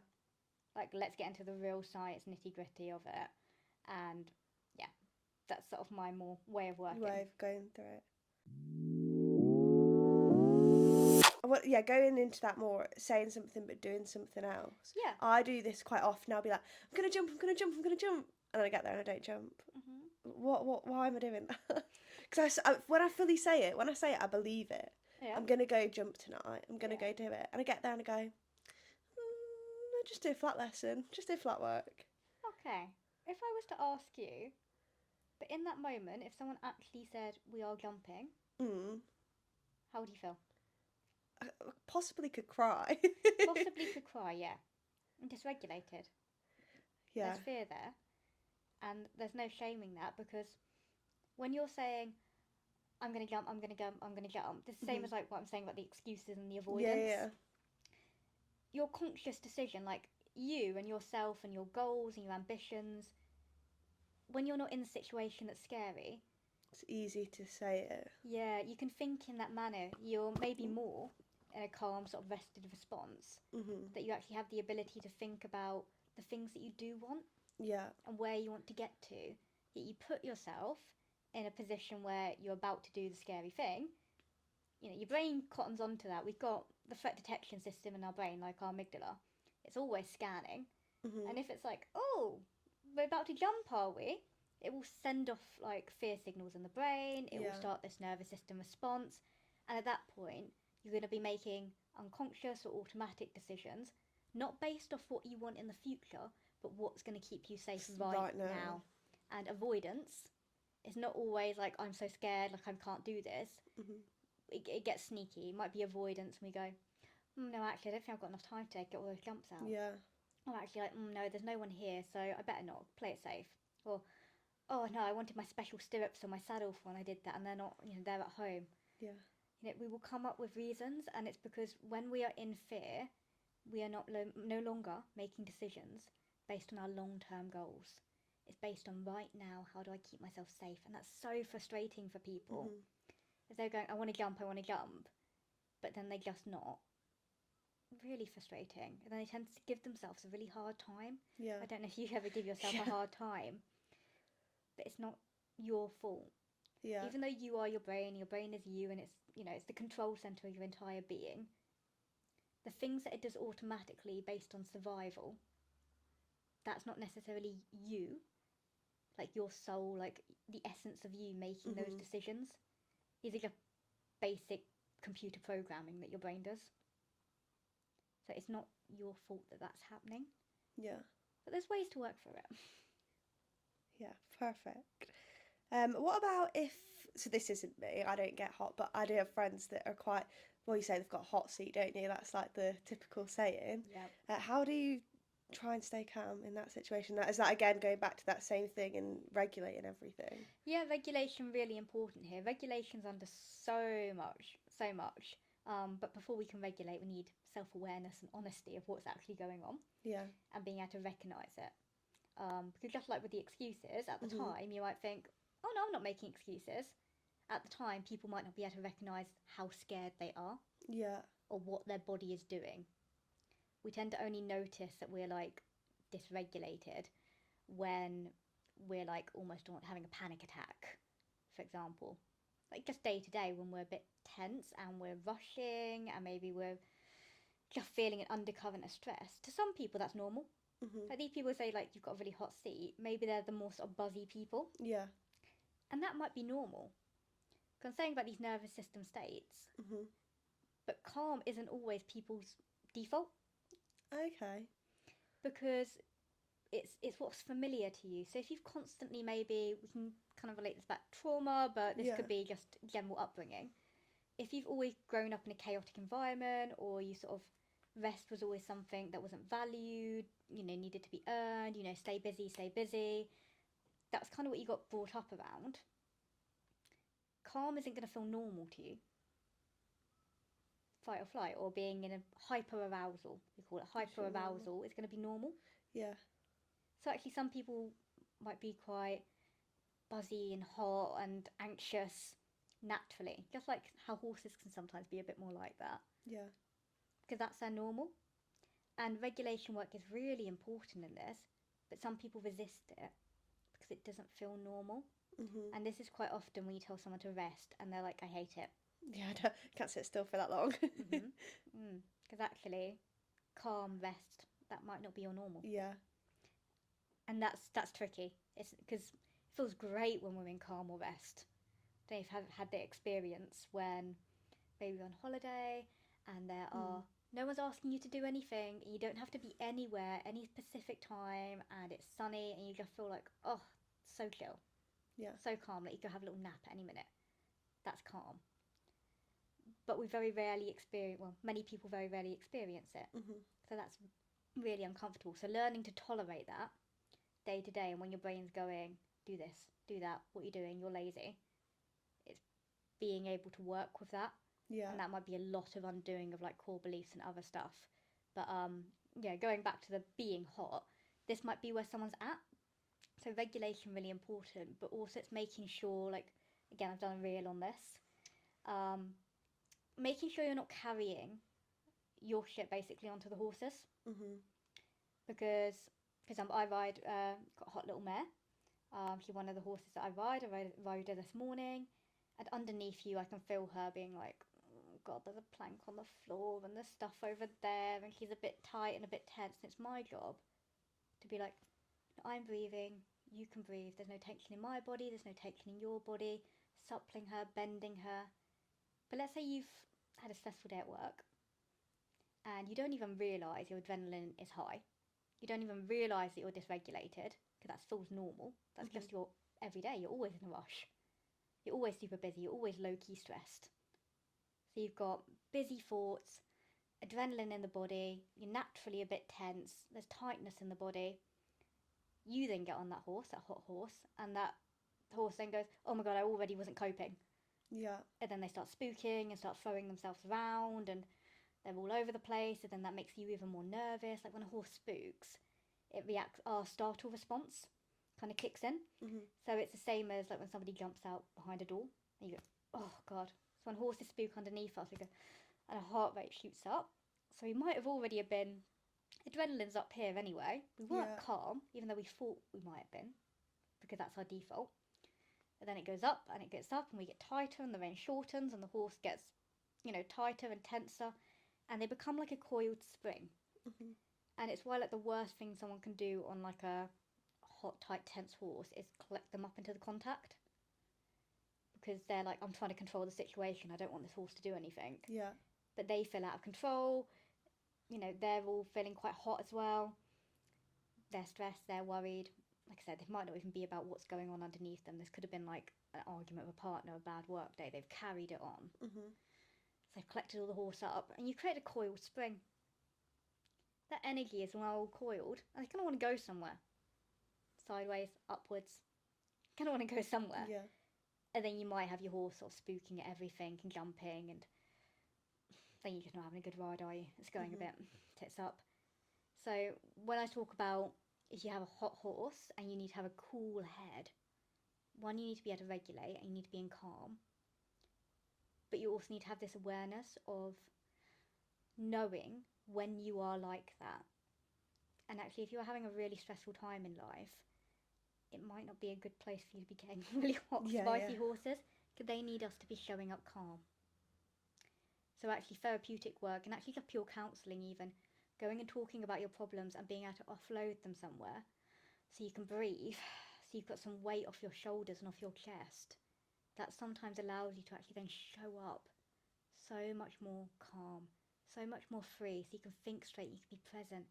Like, let's get into the real science nitty gritty of it. And yeah, that's sort of my more way of working. Way of going through it. Well, yeah, going into that more, saying something but doing something else. Yeah. I do this quite often. I'll be like, I'm going to jump, and then I get there and I don't jump. Why am I doing that? Because when I say it, I believe it. Yeah. I'm going to go jump tonight. I'm going to go do it. And I get there and I go, just do a flat lesson. Just do flat work. Okay. If I was to ask you, but in that moment, if someone actually said, we are jumping, how would you feel? I possibly could cry. Possibly could cry, yeah. And dysregulated. Yeah. There's fear there. And there's no shaming that, because when you're saying, I'm going to jump, it's the same as like what I'm saying about the excuses and the avoidance. Yeah. Your conscious decision, like you and yourself and your goals and your ambitions, when you're not in the situation that's scary, it's easy to say it. Yeah, you can think in that manner. You're maybe more in a calm, sort of rested response. That you actually have the ability to think about the things that you do want. Yeah. And where you want to get to. That you put yourself in a position where you're about to do the scary thing. You know, your brain cottons onto that. We've got the threat detection system in our brain, like our amygdala. It's always scanning. And if it's like, oh, we're about to jump, are we? It will send off like fear signals in the brain. It will start this nervous system response. And at that point, you're going to be making unconscious or automatic decisions, not based off what you want in the future, but what's going to keep you safe right now. And avoidance is not always like, I'm so scared, like I can't do this. It gets sneaky. It might be avoidance, and we go, no, actually, I don't think I've got enough time to get all those jumps out. Yeah. Or actually, like, no, there's no one here, so I better not. Play it safe. Or, oh no, I wanted my special stirrups on my saddle for when I did that, and they're not, they're at home. Yeah. We will come up with reasons, and it's because when we are in fear, we are no longer making decisions based on our long-term goals. It's based on right now, how do I keep myself safe? And that's so frustrating for people. If they're going, I want to jump, but then they just not. Really frustrating. And then they tend to give themselves a really hard time. Yeah. I don't know if you ever give yourself a hard time, but it's not your fault. Yeah. Even though you are your brain is you, and it's it's the control center of your entire being. The things that it does automatically based on survival, that's not necessarily you, like your soul, like the essence of you making those decisions. These are just basic computer programming that your brain does. So it's not your fault that that's happening. Yeah. But there's ways to work through it. Yeah, perfect. What about if, so this isn't me, I don't get hot, but I do have friends that are quite, well, you say they've got a hot seat, don't you? That's like the typical saying. Yeah. How do you try and stay calm in that situation? Is that again going back to that same thing and regulating everything? Yeah, regulation really important here. Regulation's under so much. But before we can regulate, we need self-awareness and honesty of what's actually going on. Yeah. And being able to recognise it. Because just like with the excuses, at the time you might think, oh no, I'm not making excuses. At the time, people might not be able to recognise how scared they are. Yeah. Or what their body is doing. We tend to only notice that we're like dysregulated when we're like almost having a panic attack, for example. like just day to day when we're a bit tense and we're rushing and maybe we're just feeling an undercurrent of stress. To some people, that's normal. Like these people say, like, you've got a really hot seat. Maybe they're the more sort of buzzy people. Yeah. And that might be normal. Because I'm saying about these nervous system states, but calm isn't always people's default. Okay. Because it's what's familiar to you. So if you've constantly, maybe we can kind of relate this back to trauma, but this could be just general upbringing. If you've always grown up in a chaotic environment, or you sort of rest was always something that wasn't valued, you know, needed to be earned, you know, stay busy, that's kind of what you got brought up around. Calm isn't going to feel normal to you. Fight or flight, or being in a hyper arousal, we call it hyper arousal, is going to be normal. Yeah. So actually some people might be quite buzzy and hot and anxious naturally, just like how horses can sometimes be a bit more like that. Yeah. Because that's their normal. And regulation work is really important in this, but some people resist it because it doesn't feel normal. And this is quite often when you tell someone to rest and they're like, I hate it. Yeah, I can't sit still for that long. Because actually, calm, rest, that might not be your normal. Yeah. And that's tricky. It's because it feels great when we're in calm or rest. They've had the experience when maybe you're on holiday and there are no one's asking you to do anything, and you don't have to be anywhere any specific time, and it's sunny, and you just feel like, oh, so chill. Yeah. So calm, like you could have a little nap at any minute. That's calm. But we very rarely experience, well, many people very rarely experience it. So that's really uncomfortable. So learning to tolerate that day to day, and when your brain's going, do this, do that, what you're doing, you're lazy, it's being able to work with that. Yeah. And that might be a lot of undoing of like core beliefs and other stuff. But yeah, going back to the being hot, this might be where someone's at. So regulation really important, but also it's making sure, like, again, I've done a reel on this, making sure you're not carrying your shit basically onto the horses. Because, for example, I ride, got a hot little mare. She's one of the horses that I ride her this morning, and underneath you I can feel her being like, oh God, there's a plank on the floor and there's stuff over there, and she's a bit tight and a bit tense, and it's my job to be like, I'm breathing, you can breathe, there's no tension in my body, there's no tension in your body, suppling her, bending her. But let's say you've had a stressful day at work and you don't even realise your adrenaline is high. You don't even realise that you're dysregulated, because that feels normal. That's just your everyday. You're always in a rush. You're always super busy. You're always low-key stressed. So you've got busy thoughts, adrenaline in the body, you're naturally a bit tense, there's tightness in the body. You then get on that horse, that hot horse, and that horse then goes, oh my God, I already wasn't coping. Yeah. And then they start spooking and start throwing themselves around, and they're all over the place, and then that makes you even more nervous. Like when a horse spooks, it reacts, our startle response kind of kicks in. So it's the same as like when somebody jumps out behind a door, and you go, oh God. So when horses spook underneath us, we go, and our heart rate shoots up. So we might have already been, adrenaline's up here anyway. We weren't calm, even though we thought we might have been, because that's our default. And then it goes up, and it gets up, and we get tighter, and the rein shortens, and the horse gets, you know, tighter and tenser, and they become like a coiled spring. And it's why, like, the worst thing someone can do on like a hot, tight, tense horse is collect them up into the contact, because they're like, I'm trying to control the situation, I don't want this horse to do anything. Yeah. But they feel out of control, you know, they're all feeling quite hot as well, they're stressed, they're worried. Like I said, it might not even be about what's going on underneath them. This could have been like an argument with a partner, a bad work day, they've carried it on. So they've collected all the horse up, and you create a coiled spring. That energy is well coiled, and it's going to want to go somewhere. Sideways, upwards. Going to want to go somewhere. Yeah. And then you might have your horse sort of spooking at everything and jumping, and then you're just not having a good ride, are you? It's going a bit tits up. So when I talk about if you have a hot horse and you need to have a cool head, one, you need to be able to regulate and you need to be in calm. But you also need to have this awareness of knowing when you are like that. And actually, if you're having a really stressful time in life, it might not be a good place for you to be getting really hot, spicy horses, they need us to be showing up calm. So actually therapeutic work, and actually just pure counselling even, going and talking about your problems and being able to offload them somewhere so you can breathe, so you've got some weight off your shoulders and off your chest, that sometimes allows you to actually then show up so much more calm, so much more free, so you can think straight, you can be present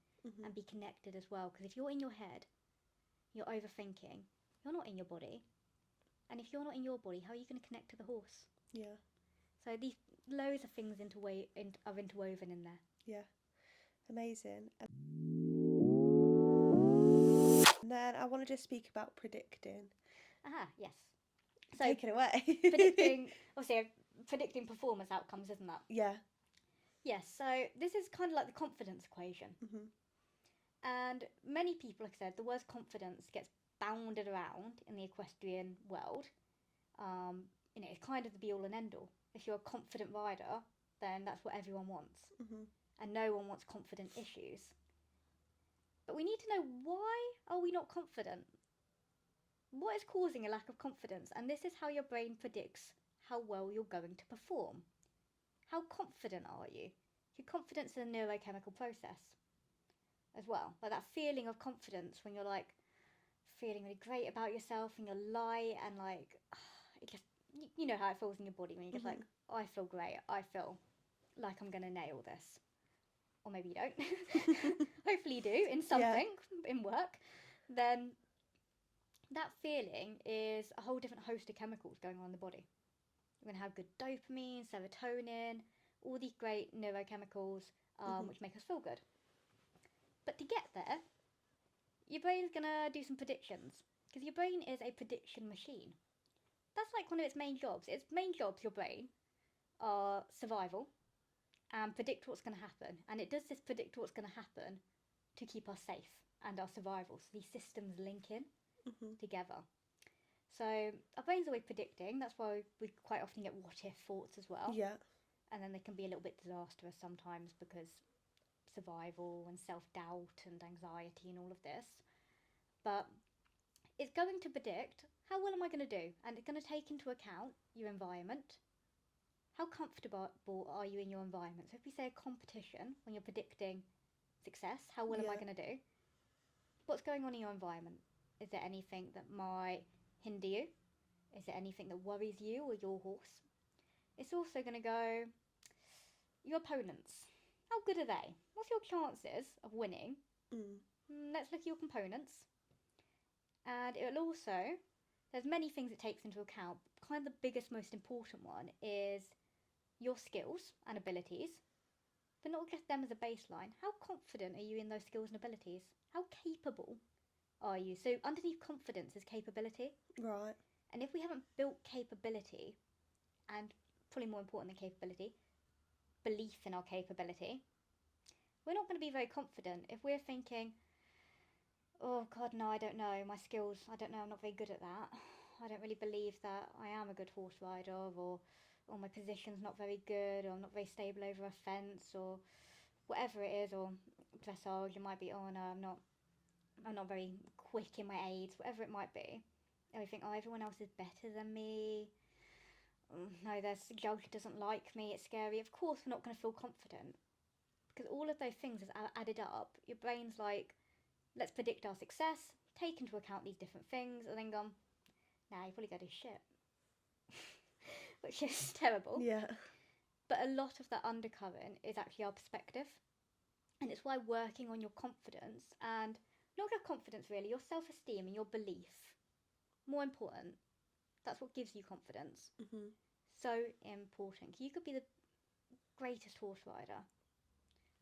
and be connected as well. Because if you're in your head, you're overthinking, you're not in your body. And if you're not in your body, how are you going to connect to the horse? Yeah. So these loads of things are interwoven in there. Yeah. Amazing. And then I want to just speak about predicting. Yes. So take it away. predicting performance outcomes, isn't that? Yeah. Yes, so this is kind of like the confidence equation. And many people, like I said, the word confidence gets bounded around in the equestrian world. It's kind of the be all and end all. If you're a confident rider, then that's what everyone wants. And no one wants confident issues. But we need to know, why are we not confident? What is causing a lack of confidence? And this is how your brain predicts how well you're going to perform. How confident are you? Your confidence is a neurochemical process as well. Like that feeling of confidence when you're like feeling really great about yourself and you're light and like, it just, you know how it feels in your body when you're just like, I feel great. I feel like I'm going to nail this. Or maybe you don't. Hopefully you do in something, in work. Then that feeling is a whole different host of chemicals going on in the body. You're going to have good dopamine, serotonin, all these great neurochemicals which make us feel good. But to get there, your brain's going to do some predictions, because your brain is a prediction machine. That's like one of its main jobs. Its main jobs, your brain, are survival and predict what's going to happen. And it does this predict what's going to happen to keep us safe and our survival. So these systems link in together. So our brain's always predicting. That's why we quite often get what-if thoughts as well. Yeah. And then they can be a little bit disastrous sometimes, because survival and self-doubt and anxiety and all of this. But it's going to predict, how well am I going to do? And it's going to take into account your environment. How comfortable are you in your environment? So if we say a competition, when you're predicting success, how well am I going to do? What's going on in your environment? Is there anything that might hinder you? Is there anything that worries you or your horse? It's also going to go, your opponents. How good are they? What's your chances of winning? Let's look at your components. And it'll also, there's many things it takes into account. Kind of the biggest, most important one is your skills and abilities, but not just them as a baseline. How confident are you in those skills and abilities? How capable are you? So underneath confidence is capability. Right. And if we haven't built capability, and probably more important than capability, belief in our capability, we're not going to be very confident. If we're thinking, oh God, no, I don't know, my skills, I don't know, I'm not very good at that. I don't really believe that I am a good horse rider, or my position's not very good, or I'm not very stable over a fence, or whatever it is, or dressage, it might be, oh no, I'm not very quick in my aids, whatever it might be. And we think, oh, everyone else is better than me. No, there's judge doesn't like me, it's scary. Of course we're not going to feel confident, because all of those things is added up. Your brain's like, let's predict our success, take into account these different things, and then gone, nah, you probably got to do shit. Which is terrible. Yeah. But a lot of that undercurrent is actually our perspective. And it's why working on your confidence, and not your confidence really, your self-esteem and your belief, more important. That's what gives you confidence. So important. You could be the greatest horse rider.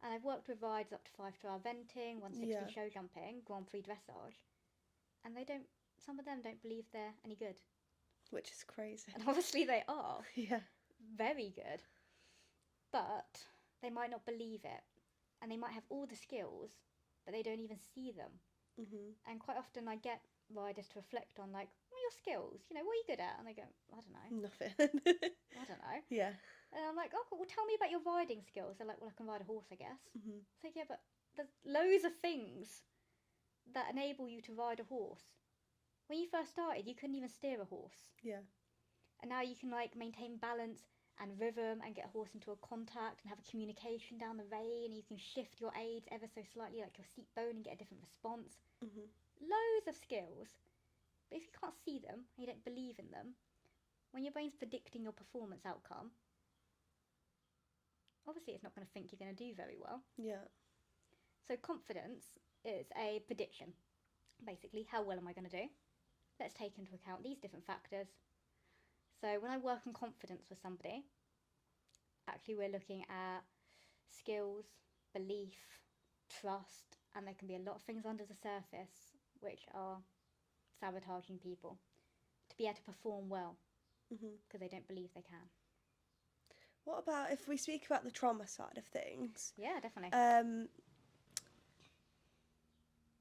And I've worked with riders up to 5-star eventing, 160 show jumping, Grand Prix dressage. And some of them don't believe they're any good. Which is crazy. And obviously they are. Yeah. Very good. But they might not believe it. And they might have all the skills, but they don't even see them. And quite often I get riders to reflect on, like, what are your skills? You know, what are you good at? And they go, I don't know. Nothing. I don't know. Yeah. And I'm like, oh, well, tell me about your riding skills. They're like, well, I can ride a horse, I guess. So yeah, but there's loads of things that enable you to ride a horse. When you first started, you couldn't even steer a horse. Yeah. And now you can like maintain balance and rhythm and get a horse into a contact and have a communication down the rein, and you can shift your aids ever so slightly, like your seat bone, and get a different response. Loads of skills. But if you can't see them and you don't believe in them, when your brain's predicting your performance outcome, obviously it's not going to think you're going to do very well. Yeah. So confidence is a prediction. Basically, how well am I going to do? Let's take into account these different factors. So when I work on confidence with somebody, actually we're looking at skills, belief, trust, and there can be a lot of things under the surface which are sabotaging people to be able to perform well because they don't believe they can. What about if we speak about the trauma side of things? Yeah, definitely.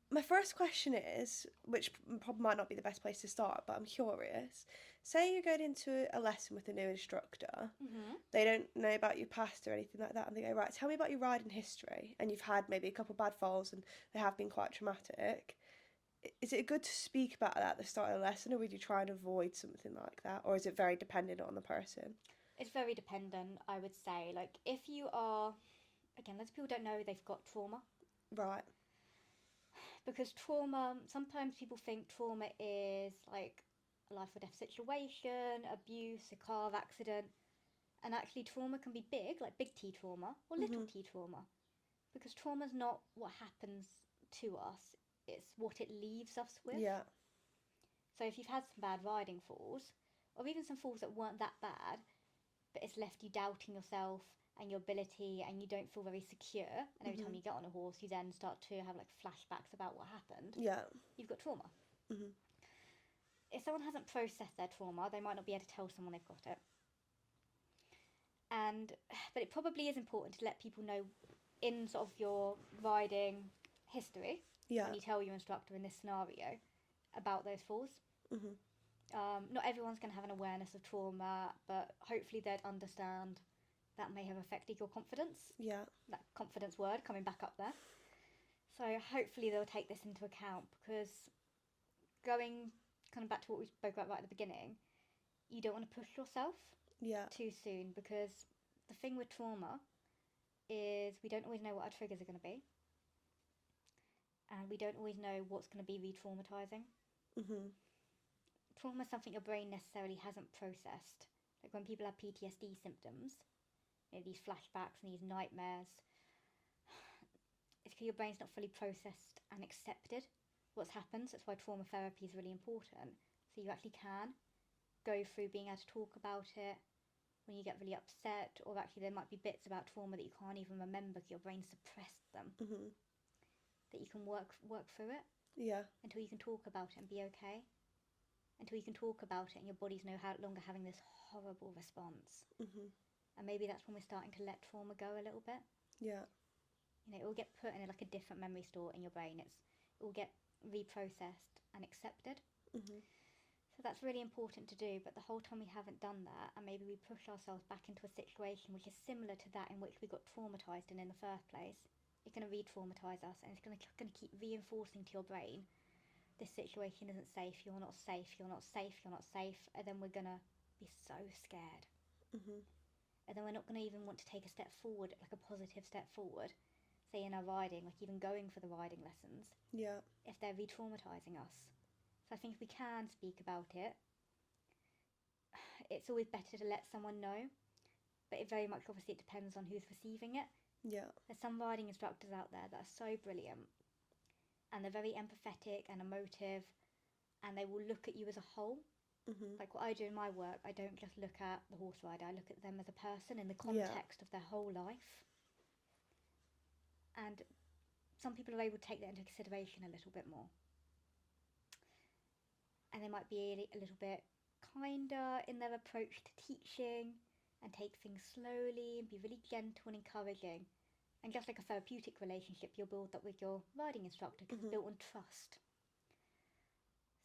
My first question is, which probably might not be the best place to start, but I'm curious. Say you're going into a lesson with a new instructor. They don't know about your past or anything like that, and they go, right, tell me about your riding history. And you've had maybe a couple of bad falls and they have been quite traumatic. Is it good to speak about that at the start of the lesson, or would you try and avoid something like that? Or is it very dependent on the person? It's very dependent, I would say. Like, if you are, again, lots of people don't know they've got trauma. Right. Because trauma, sometimes people think trauma is like a life or death situation, abuse, a car accident. And actually trauma can be big, like big T trauma, or little t trauma. Because trauma's not what happens to us, it's what it leaves us with. Yeah. So if you've had some bad riding falls, or even some falls that weren't that bad, but it's left you doubting yourself and your ability, and you don't feel very secure, and every time you get on a horse you then start to have like flashbacks about what happened, you've got trauma. If someone hasn't processed their trauma, they might not be able to tell someone they've got it. But it probably is important to let people know in sort of your riding history, when you tell your instructor in this scenario about those falls. Not everyone's going to have an awareness of trauma, but hopefully they'd understand that may have affected your confidence. Yeah. That confidence word coming back up there. So hopefully they'll take this into account, because going kind of back to what we spoke about right at the beginning, you don't want to push yourself too soon, because the thing with trauma is we don't always know what our triggers are going to be, and we don't always know what's going to be re-traumatizing. Trauma is something your brain necessarily hasn't processed. Like when people have PTSD symptoms, you know, these flashbacks and these nightmares, it's because your brain's not fully processed and accepted what's happened. So that's why trauma therapy is really important. So you actually can go through being able to talk about it when you get really upset, or actually there might be bits about trauma that you can't even remember because your brain suppressed them. That you can work through it until you can talk about it and be okay. Until you can talk about it and your body's no longer having this horrible response. And maybe that's when we're starting to let trauma go a little bit. Yeah. You know, it will get put in like a different memory store in your brain. It will get reprocessed and accepted. So that's really important to do, but the whole time we haven't done that, and maybe we push ourselves back into a situation which is similar to that in which we got traumatised in the first place, it's going to re-traumatise us, and it's going to keep reinforcing to your brain, this situation isn't safe, you're not safe, you're not safe, you're not safe, and then we're going to be so scared. And then we're not going to even want to take a step forward, like a positive step forward, say in our riding, like even going for the riding lessons, if they're re-traumatising us. So I think if we can speak about it, it's always better to let someone know, but it very much obviously it depends on who's receiving it. There's some riding instructors out there that are so brilliant, and they're very empathetic and emotive, and they will look at you as a whole. Like what I do in my work, I don't just look at the horse rider, I look at them as a person in the context of their whole life. And some people are able to take that into consideration a little bit more. And they might be a little bit kinder in their approach to teaching, and take things slowly and be really gentle and encouraging. And just like a therapeutic relationship you'll build up with your riding instructor, because it's built on trust.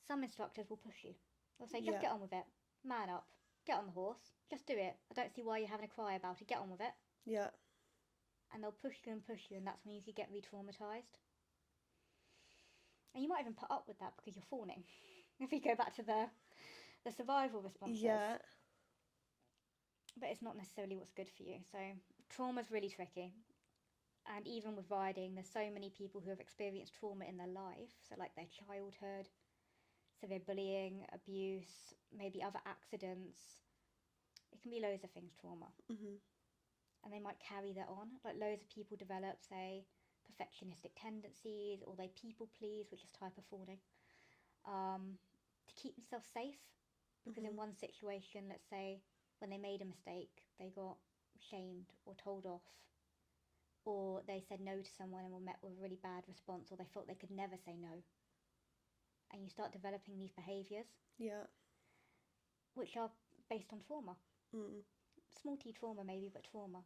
Some instructors will push you. They'll say, just get on with it, man up, get on the horse, just do it. I don't see why you're having a cry about it, get on with it. And they'll push you, and that's when you could get re-traumatised. And you might even put up with that because you're fawning. If we go back to the survival responses. but it's not necessarily what's good for you. So trauma's really tricky. And even with riding, there's so many people who have experienced trauma in their life. So like their childhood, severe bullying, abuse, maybe other accidents. It can be loads of things, trauma. Mm-hmm. And they might carry that on. Like loads of people develop, say, perfectionistic tendencies, or they people please, which is type of fawning, to keep themselves safe. Because in one situation, let's say, when they made a mistake, they got shamed or told off, or they said no to someone and were met with a really bad response, or they felt they could never say no. And you start developing these behaviours. Yeah. Which are based on trauma. Mm. Small t trauma maybe, but trauma.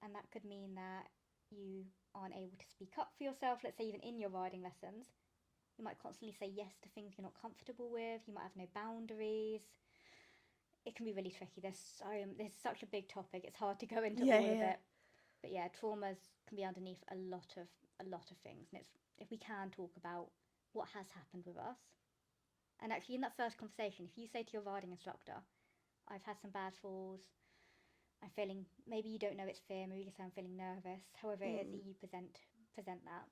And that could mean that you aren't able to speak up for yourself. Let's say even in your riding lessons, you might constantly say yes to things you're not comfortable with. You might have no boundaries. It can be really tricky. There's such a big topic. It's hard to go into all of it. But yeah, traumas can be underneath a lot of things. And if we can talk about what has happened with us. And actually in that first conversation, if you say to your riding instructor, I've had some bad falls, I'm feeling, maybe you don't know it's fear, maybe you say I'm feeling nervous, however it is that you present that,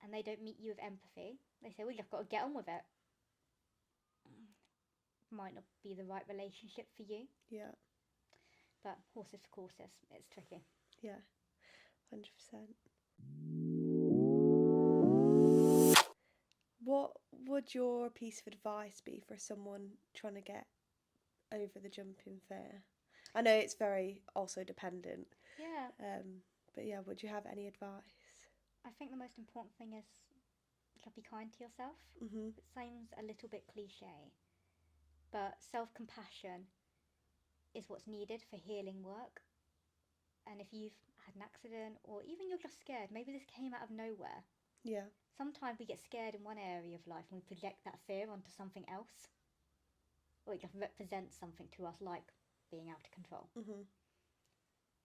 and they don't meet you with empathy, they say, well, you've got to get on with it. Might not be the right relationship for you. Yeah. But horses for courses, it's tricky. Yeah, 100%. What would your piece of advice be for someone trying to get over the jumping fear? I know it's very also dependent. Yeah. But yeah, would you have any advice? I think the most important thing is to be kind to yourself. Mm-hmm. It sounds a little bit cliche, but self-compassion is what's needed for healing work. And if you've had an accident, or even you're just scared, maybe this came out of nowhere. Yeah. Sometimes we get scared in one area of life and we project that fear onto something else. Or it just represents something to us, like being out of control. Mm-hmm.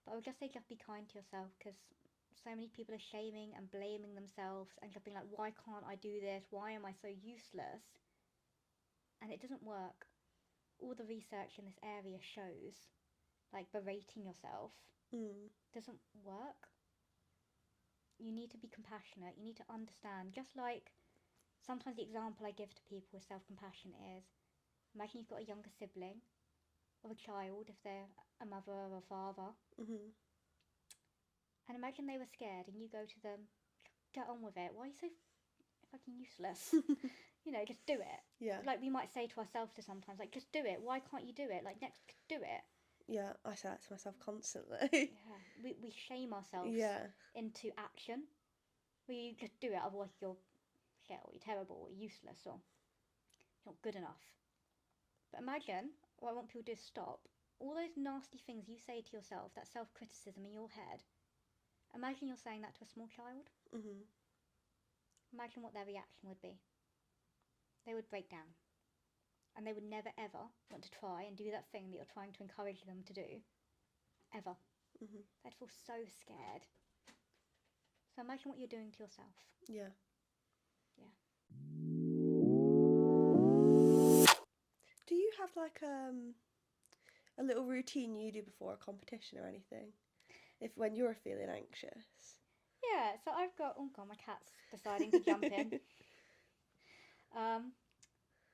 But I would just say just be kind to yourself, because so many people are shaming and blaming themselves and just being like, why can't I do this? Why am I so useless? And it doesn't work. All the research in this area shows, like, berating yourself doesn't work. You need to be compassionate. You need to understand. Just like sometimes the example I give to people with self-compassion is, imagine you've got a younger sibling or a child, if they're a mother or a father. Mm-hmm. And imagine they were scared and you go to them, get on with it. Why are you so fucking useless? You know, just do it. Yeah. Like we might say to ourselves to sometimes, like, just do it. Why can't you do it? Like, next, do it. Yeah, I say that to myself constantly. Yeah, we shame ourselves into action. We just do it, otherwise you're shit, or you're terrible, or you're useless, or you're not good enough. But imagine, what I want people to do is stop. All those nasty things you say to yourself, that self-criticism in your head, imagine you're saying that to a small child. Mm-hmm. Imagine what their reaction would be. They would break down. And they would never ever want to try and do that thing that you're trying to encourage them to do. Ever. Mm-hmm. They'd feel so scared. So imagine what you're doing to yourself. Yeah. Yeah. Do you have like a little routine you do before a competition or anything? If when you're feeling anxious? Yeah, so I've got, oh god, my cat's deciding to jump in.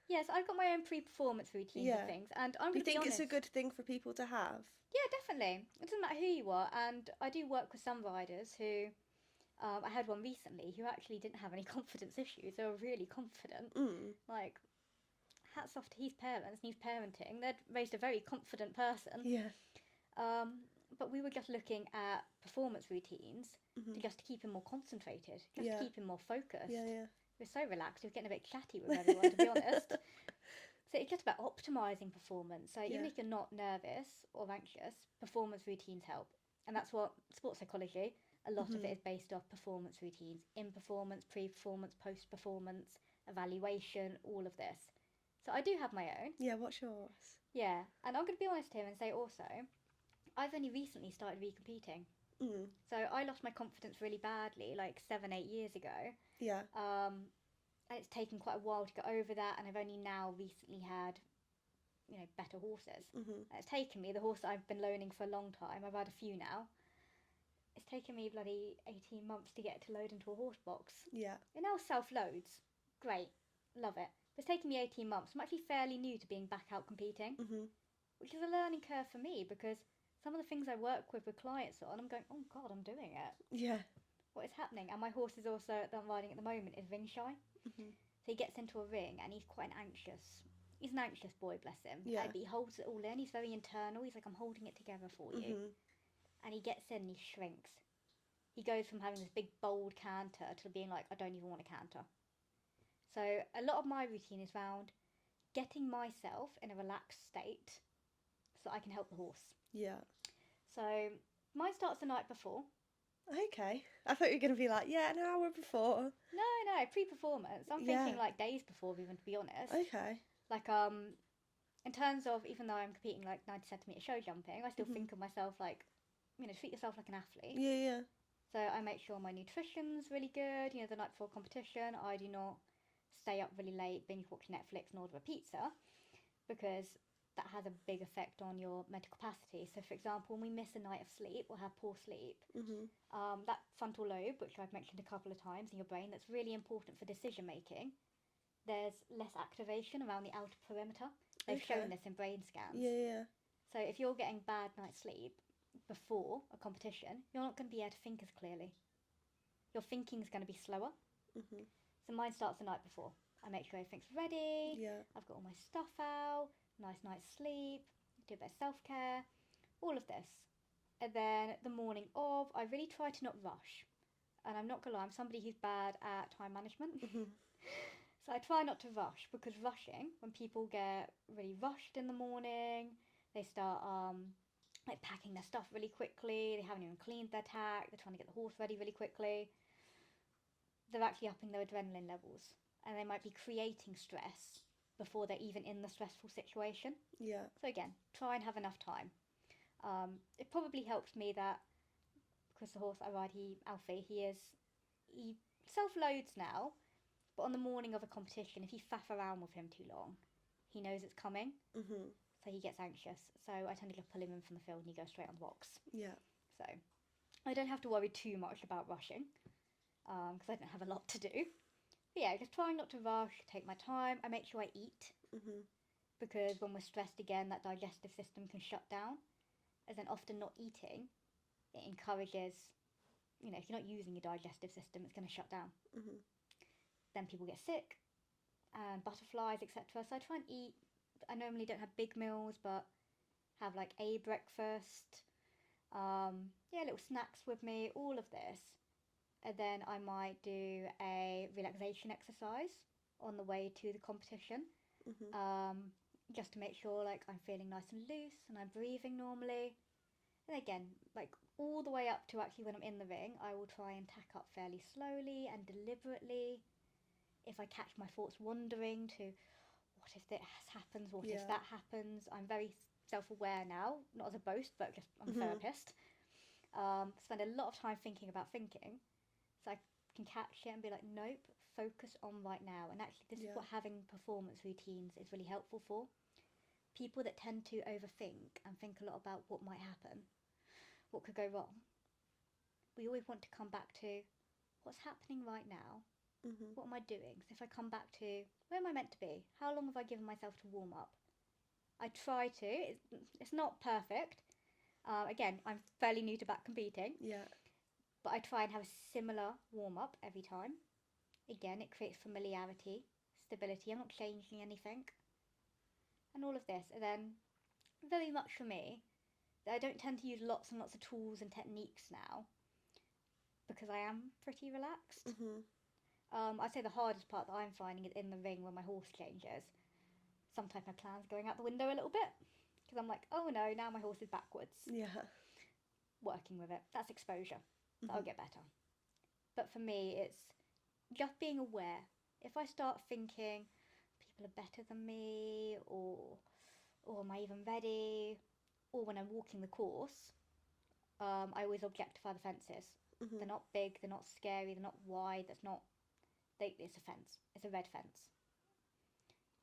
Yes, I've got my own pre-performance routines and things, and I'm going to be honest. Do you think it's a good thing for people to have? Yeah, definitely. It doesn't matter who you are, and I do work with some riders who, I had one recently who actually didn't have any confidence issues. They were really confident. Like, hats off to his parents and his parenting. They'd raised a very confident person. Yeah. But we were just looking at performance routines to just keep him more concentrated, just to keep him more focused. Yeah. We were so relaxed, we were getting a bit chatty with everyone, to be honest. So it's just about optimising performance. So even if you're not nervous or anxious, performance routines help. And that's what sports psychology, a lot of it is based off performance routines. In performance, pre-performance, post-performance, evaluation, all of this. So I do have my own. Yeah, what's yours? Yeah, and I'm going to be honest here and say also, I've only recently started recompeting. So I lost my confidence really badly, like 7-8 years ago. Yeah. And it's taken quite a while to get over that, and I've only now recently had better horses. Mm-hmm. It's taken me, the horse that I've been loaning for a long time, I've had a few now, it's taken me bloody 18 months to get to load into a horse box. Yeah. It now self-loads. Great. Love it. But it's taken me 18 months. I'm actually fairly new to being back out competing, Mm-hmm. which is a learning curve for me because some of the things I work with clients on, I'm going, oh God, I'm doing it. Yeah. What is happening? And my horse is also, that I'm riding at the moment, is ring shy. Mm-hmm. So he gets into a ring and he's quite he's an anxious boy, bless him. Yeah. But he holds it all in. He's very internal. He's like, I'm holding it together for you. Mm-hmm. And he gets in and he shrinks. He goes from having this big bold canter to being like, I don't even want to canter. So a lot of my routine is around getting myself in a relaxed state so I can help the horse. Yeah. So mine starts the night before. Okay. I thought you were going to be like, yeah, an hour before. No, pre-performance. I'm thinking like days before, even, to be honest. Okay. Like, in terms of, even though I'm competing like 90 centimetre show jumping, I still think of myself like, treat yourself like an athlete. Yeah, yeah. So I make sure my nutrition's really good. The night before competition, I do not stay up really late, binge watch Netflix and order a pizza, because that has a big effect on your mental capacity. So, for example, when we miss a night of sleep or have poor sleep, that frontal lobe, which I've mentioned a couple of times in your brain, that's really important for decision making, there's less activation around the outer perimeter. They've shown this in brain scans. Yeah, yeah. So if you're getting bad night's sleep before a competition, you're not going to be able to think as clearly. Your thinking is going to be slower. Mm-hmm. So mine starts the night before. I make sure everything's ready. Yeah. I've got all my stuff out. Nice night's sleep. Do a bit of self-care. All of this. And then the morning of, I really try to not rush. And I'm not going to lie, I'm somebody who's bad at time management. Mm-hmm. So I try not to rush, because rushing, when people get really rushed in the morning, they start like packing their stuff really quickly, they haven't even cleaned their tack, they're trying to get the horse ready really quickly. They're actually upping their adrenaline levels, and they might be creating stress before they're even in the stressful situation. Yeah. So again, try and have enough time. It probably helps me that, because the horse I ride, Alfie, he self-loads now, but on the morning of a competition, if you faff around with him too long, he knows it's coming, so he gets anxious. So I tend to just pull him in from the field and he goes straight on the box. Yeah. So I don't have to worry too much about rushing, because I don't have a lot to do. But yeah, just trying not to rush, take my time. I make sure I eat, because when we're stressed again, that digestive system can shut down. As in, often not eating, it encourages, if you're not using your digestive system, it's going to shut down. Then people get sick, and butterflies, etc. So I try and eat. I normally don't have big meals, but have like a breakfast, little snacks with me, all of this. And then I might do a relaxation exercise on the way to the competition, just to make sure like I'm feeling nice and loose and I'm breathing normally. And again, like all the way up to actually when I'm in the ring, I will try and tack up fairly slowly and deliberately. If I catch my thoughts wandering to, what if this happens, what if that happens, I'm very self-aware now, not as a boast, but just I'm a therapist. Spend a lot of time thinking about thinking, so I can catch it and be like, nope, focus on right now. And actually this is what having performance routines is really helpful for. People that tend to overthink and think a lot about what might happen, what could go wrong, we always want to come back to what's happening right now. What am I doing? So if I come back to, where am I meant to be? How long have I given myself to warm up? I try to. It's not perfect. Again, I'm fairly new to back competing. Yeah. But I try and have a similar warm-up every time. Again, it creates familiarity, stability. I'm not changing anything. And all of this. And then, very much for me, I don't tend to use lots and lots of tools and techniques now, because I am pretty relaxed. I'd say the hardest part that I'm finding is in the ring when my horse changes. Sometimes my plan's going out the window a little bit, because I'm like, oh no, now my horse is backwards. Yeah. Working with it. That's exposure. That'll get better. But for me, it's just being aware. If I start thinking people are better than me, or am I even ready, or when I'm walking the course, I always objectify the fences. They're not big, they're not scary, they're not wide, it's a fence. It's a red fence.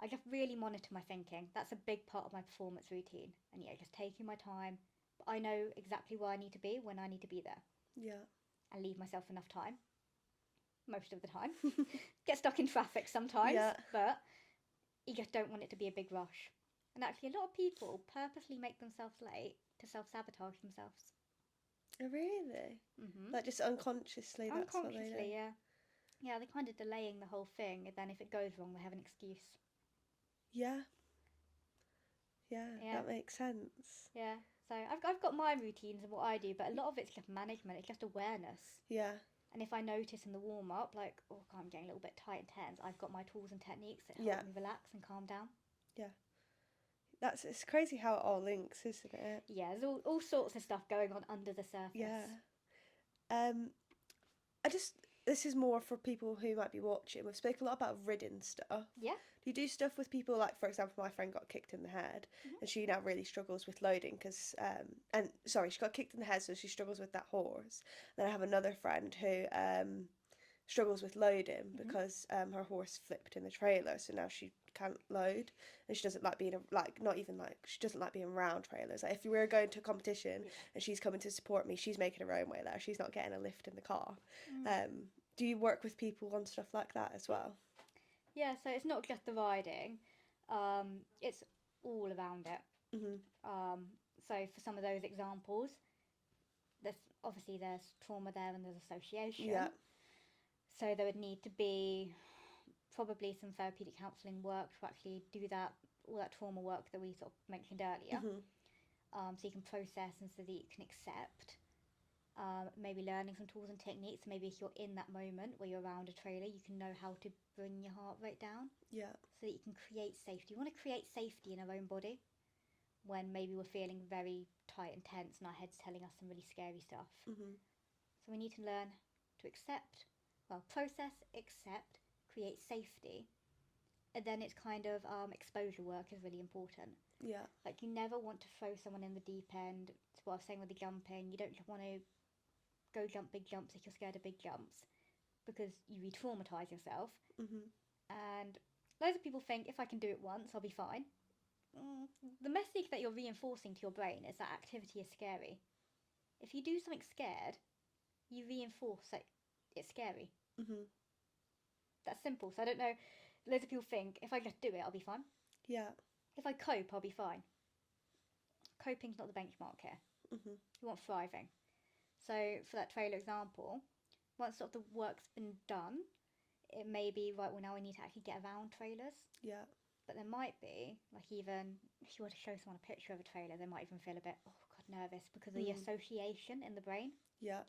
I just really monitor my thinking. That's a big part of my performance routine. And yeah, just taking my time. But I know exactly where I need to be when I need to be there. Yeah. And leave myself enough time. Most of the time. Get stuck in traffic sometimes. Yeah. But you just don't want it to be a big rush. And actually, a lot of people purposely make themselves late to self-sabotage themselves. Oh, really? Mm-hmm. Like just unconsciously, that's what they do. Unconsciously, yeah. Yeah, they're kind of delaying the whole thing, and then if it goes wrong, they have an excuse. Yeah. Yeah, Yeah. that makes sense. Yeah. So I've got my routines and what I do, but a lot of it's just management. It's just awareness. Yeah. And if I notice in the warm up, like, oh, God, I'm getting a little bit tight and tense, I've got my tools and techniques that help me relax and calm down. Yeah. It's crazy how it all links, isn't it? Yeah, there's all sorts of stuff going on under the surface. Yeah. This is more for people who might be watching. We've spoken a lot about ridden stuff. Yeah. Do you do stuff with people, like, for example, my friend got kicked in the head, and she now really struggles with loading because, she got kicked in the head, so she struggles with that horse. Then I have another friend who struggles with loading because her horse flipped in the trailer, so now she can't load, and she doesn't like being she doesn't like being around trailers. Like if we were going to a competition and she's coming to support me, she's making her own way there. She's not getting a lift in the car. Do you work with people on stuff like that as well? Yeah, so it's not just the riding, it's all around it. So for some of those examples, there's trauma there and there's association. Yeah. So there would need to be probably some therapeutic counselling work to actually do that, all that trauma work that we sort of mentioned earlier. So you can process and so that you can accept. Maybe learning some tools and techniques. Maybe if you're in that moment where you're around a trailer, you can know how to bring your heart rate down. Yeah. So that you can create safety. You want to create safety in our own body when maybe we're feeling very tight and tense and our head's telling us some really scary stuff. So we need to learn to process, accept, create safety. And then it's kind of exposure work is really important. Yeah. Like you never want to throw someone in the deep end. It's what I was saying with the jumping. You don't want to go jump big jumps if you're scared of big jumps because you re-traumatise yourself. And loads of people think if I can do it once I'll be fine. The message that you're reinforcing to your brain is that activity is scary. If you do something scared, you reinforce that it's scary. That's simple. So I don't know, loads of people think if I just do it I'll be fine. Yeah. If I cope I'll be fine. Coping's not the benchmark here. You want thriving. So for that trailer example, once sort of the work's been done, it may be, right, well now I need to actually get around trailers. Yeah. But there might be, like even if you were to show someone a picture of a trailer, they might even feel a bit, oh God, nervous because of the association in the brain. Yeah.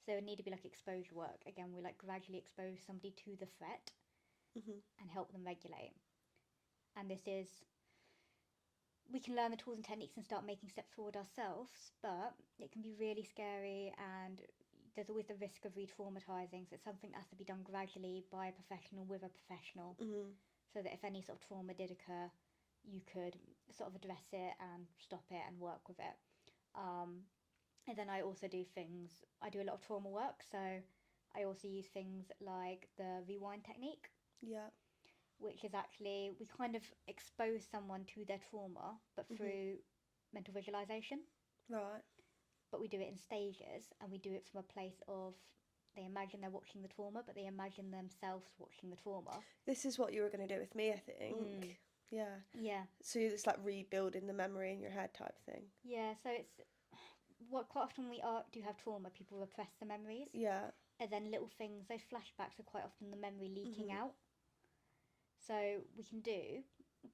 So it would need to be like exposure work. Again, we like gradually expose somebody to the threat and help them regulate. And this is, we can learn the tools and techniques and start making steps forward ourselves, but it can be really scary and there's always the risk of re-traumatising. So it's something that has to be done gradually by a professional with a professional so that if any sort of trauma did occur, you could sort of address it and stop it and work with it. And then I also do I do a lot of trauma work, so I also use things like the rewind technique. Yeah. Which is actually, we kind of expose someone to their trauma, but through mental visualization. Right. But we do it in stages, and we do it from a place of, they imagine they're watching the trauma, but they imagine themselves watching the trauma. This is what you were going to do with me, I think. Yeah. Yeah. So it's like rebuilding the memory in your head type thing. Yeah, so it's, quite often when we do have trauma, people repress the memories. Yeah. And then little things, those flashbacks are quite often the memory leaking out. So we can do,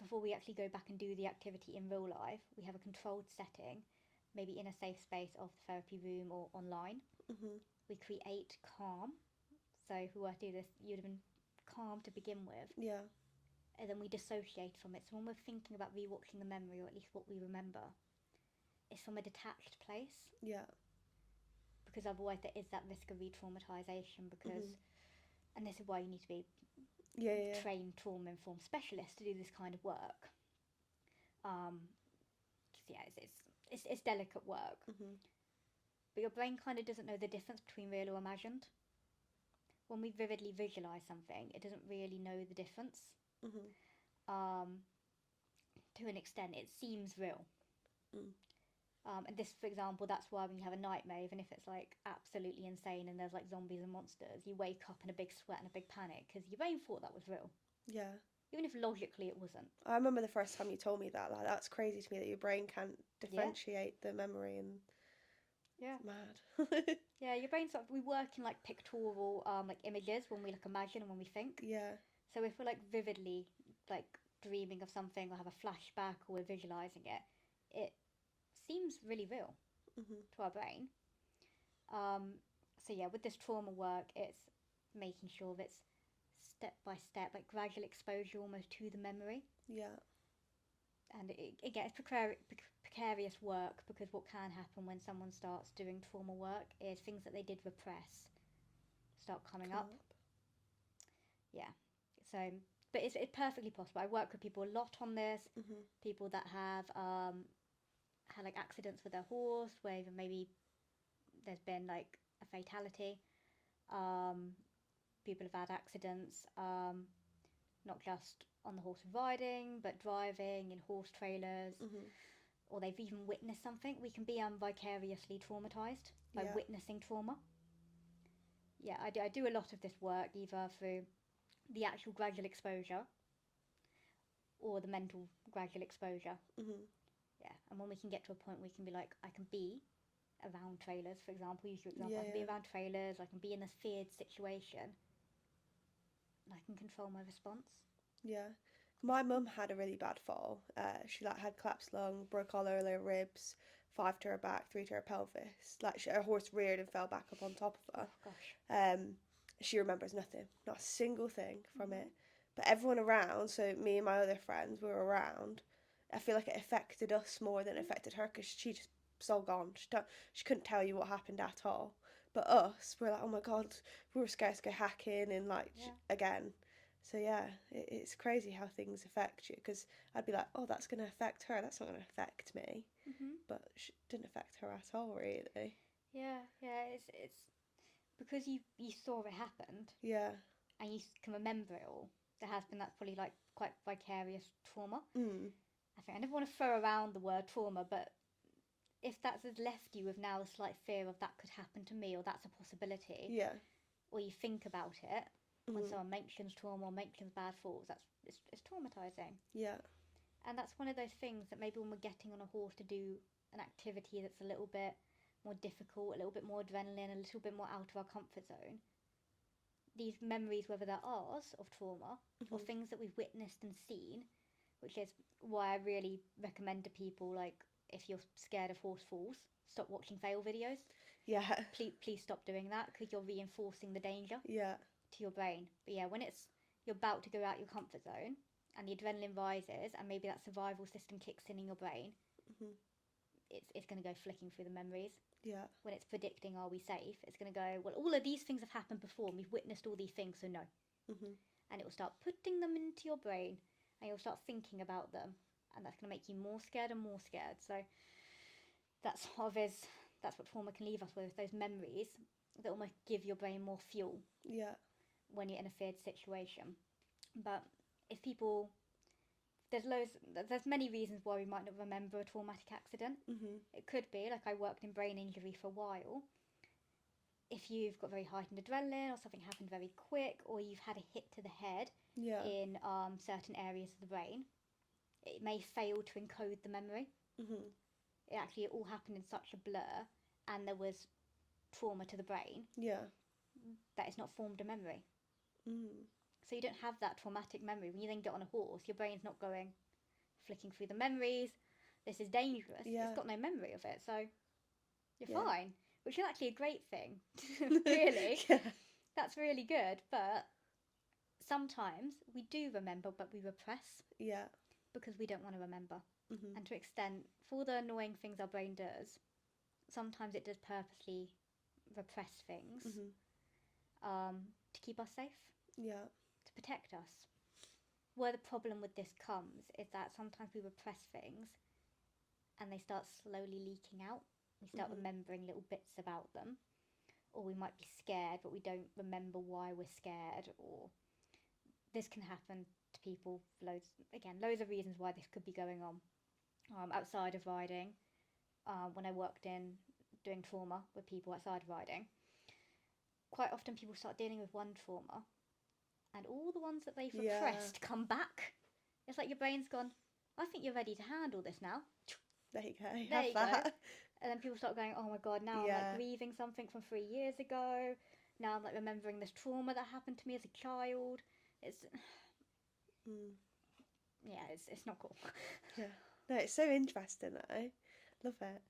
before we actually go back and do the activity in real life, we have a controlled setting, maybe in a safe space of the therapy room or online. We create calm. So if we were to do this, you'd have been calm to begin with. Yeah. And then we dissociate from it. So when we're thinking about rewatching the memory, or at least what we remember, it's from a detached place. Yeah. Because otherwise there is that risk of re-traumatisation because, and this is why you need to be trained trauma-informed specialist to do this kind of work. It's delicate work. But your brain kind of doesn't know the difference between real or imagined. When we vividly visualise something, it doesn't really know the difference. to an extent, it seems real. Mm. And this, for example, that's why when you have a nightmare, even if it's like absolutely insane and there's like zombies and monsters, you wake up in a big sweat and a big panic because your brain thought that was real, Yeah. even if logically it wasn't. I remember the first time you told me that. Like, that's crazy to me that your brain can't Yeah. differentiate the memory, and Yeah. it's mad. Yeah, your brain sort of, we work in like pictorial like images when we like imagine and when we think. Yeah. So if we're like vividly like dreaming of something or have a flashback or we're visualizing it, it seems really real to our brain. So yeah, with this trauma work, it's making sure that it's step by step, like gradual exposure almost to the memory. Yeah. And again, it's precarious work because what can happen when someone starts doing trauma work is things that they did repress start coming up. Yeah. So, but it's perfectly possible. I work with people a lot on this. People that have had like accidents with their horse, where even maybe there's been like a fatality. People have had accidents, not just on the horse riding, but driving in horse trailers, or they've even witnessed something. We can be vicariously traumatized by witnessing trauma. Yeah, I do a lot of this work either through the actual gradual exposure or the mental gradual exposure. Yeah, and when we can get to a point where we can be like, I can be around trailers, for example, use your example, I can be around trailers, I can be in a feared situation, and I can control my response. Yeah. My mum had a really bad fall. She like had collapsed lung, broke all her lower ribs, 5 to her back, 3 to her pelvis. Like her horse reared and fell back up on top of her. Oh, gosh. She remembers nothing, not a single thing from it. But everyone around, so me and my other friends were around. I feel like it affected us more than it affected her because she just was all gone. She couldn't tell you what happened at all. But us, we're like, oh my god, we were scared to go hacking and like again. So yeah, it's crazy how things affect you because I'd be like, oh, that's going to affect her. That's not going to affect me. But it didn't affect her at all, really. Yeah. It's because you saw it happened. Yeah. And you can remember it all. There has been that probably like quite vicarious trauma. I think I never want to throw around the word trauma, but if that's left you with now a slight fear of that could happen to me or that's a possibility, or you think about it when someone mentions trauma or mentions bad thoughts, it's traumatizing. Yeah. And that's one of those things that maybe when we're getting on a horse to do an activity that's a little bit more difficult, a little bit more adrenaline, a little bit more out of our comfort zone, these memories, whether they're ours of trauma or things that we've witnessed and seen, which is why I really recommend to people, like, if you're scared of horse falls, stop watching fail videos. Yeah. Please stop doing that because you're reinforcing the danger to your brain. But yeah, when you're about to go out your comfort zone and the adrenaline rises and maybe that survival system kicks in your brain, it's going to go flicking through the memories. Yeah. When it's predicting, are we safe? It's going to go, well, all of these things have happened before and we've witnessed all these things, so no. And it will start putting them into your brain and you'll start thinking about them. And that's going to make you more scared and more scared. So that's what trauma can leave us with, those memories that almost give your brain more fuel. Yeah. When you're in a feared situation. But if people, there's many reasons why we might not remember a traumatic accident. It could be, like I worked in brain injury for a while. If you've got very heightened adrenaline or something happened very quick or you've had a hit to the head in certain areas of the brain, it may fail to encode the memory. It all happened in such a blur and there was trauma to the brain that it's not formed a memory. So you don't have that traumatic memory. When you then get on a horse, your brain's not going flicking through the memories. This is dangerous. It's got no memory of it, so you're fine. Which is actually a great thing. Really. That's really good. But sometimes we do remember, but we repress. Because we don't want to remember. And to extent, for all the annoying things our brain does, sometimes it does purposely repress things to keep us safe. To protect us. Where the problem with this comes is that sometimes we repress things and they start slowly leaking out. We start remembering little bits about them. Or we might be scared, but we don't remember why we're scared. Or this can happen to people for loads of reasons why this could be going on. Outside of riding, when I worked in doing trauma with people outside of riding, quite often people start dealing with one trauma, and all the ones that they've repressed come back. It's like your brain's gone, I think you're ready to handle this now. There you go. There you that. go. And then people start going, oh my God, now I'm like grieving something from 3 years ago. Now I'm like remembering this trauma that happened to me as a child. It's it's not cool. Yeah. No, it's so interesting though. Love it.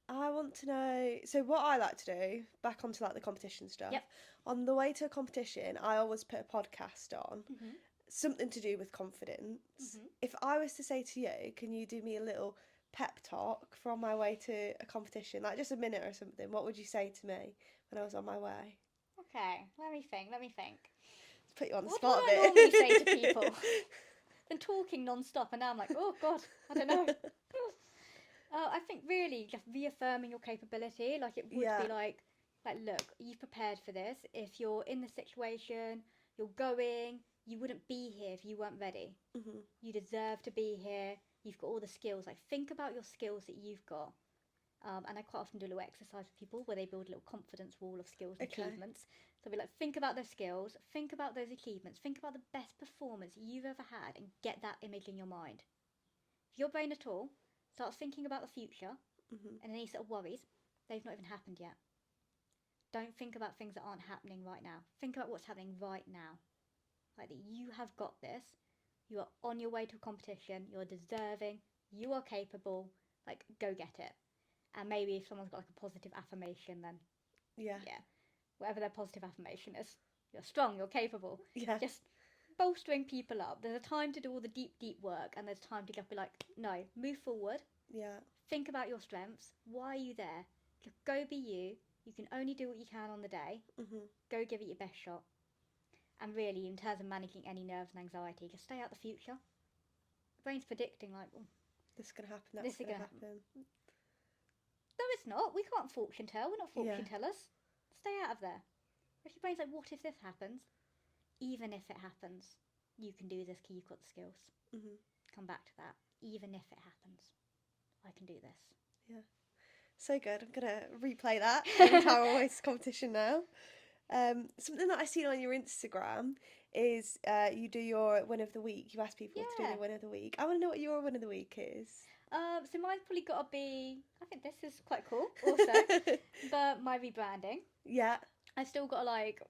I want to know, so what I like to do, back onto like the competition stuff. Yep. On the way to a competition, I always put a podcast on, something to do with confidence. If I was to say to you, can you do me a little pep talk for on my way to a competition, like just a minute or something, what would you say to me when I was on my way? Okay, let me think. Put you on the What spot do a I bit. normally say to people? Been talking non-stop and now I'm like, oh God, I don't know. I think really just reaffirming your capability, like it would be like, look, you've prepared for this. If you're in the situation, you're going, you wouldn't be here if you weren't ready. You deserve to be here. You've got all the skills. Like, think about your skills that you've got. And I quite often do a little exercise with people where they build a little confidence wall of skills and achievements. So we like, think about those skills, think about those achievements, think about the best performance you've ever had and get that image in your mind. If your brain at all starts thinking about the future and any sort of worries, they've not even happened yet. Don't think about things that aren't happening right now. Think about what's happening right now. Like that you have got this. You are on your way to a competition. You're deserving. You are capable. Like, go get it. And maybe if someone's got like a positive affirmation, then whatever their positive affirmation is, you're strong, you're capable. Just bolstering people up. There's a time to do all the deep work, and there's time to just be like, no, move forward. Think about your strengths. Why are you there? Just go be you. You can only do what you can on the day. Go give it your best shot. And really, in terms of managing any nerves and anxiety, just stay out the future. The brain's predicting like, oh, this is going to happen, that's going to happen. No, it's not. We can't fortune tell. We're not fortune tellers. Stay out of there. If your brain's like, what if this happens? Even if it happens, you can do this because you've got the skills. Come back to that. Even if it happens, I can do this. Yeah. So good. I'm going to replay that every time I waste competition now. Something that I've seen on your Instagram is you do your win of the week. You ask people to do the win of the week. I want to know what your win of the week is. So mine's probably got to be, I think this is quite cool also, but my rebranding. Yeah. I've still got to like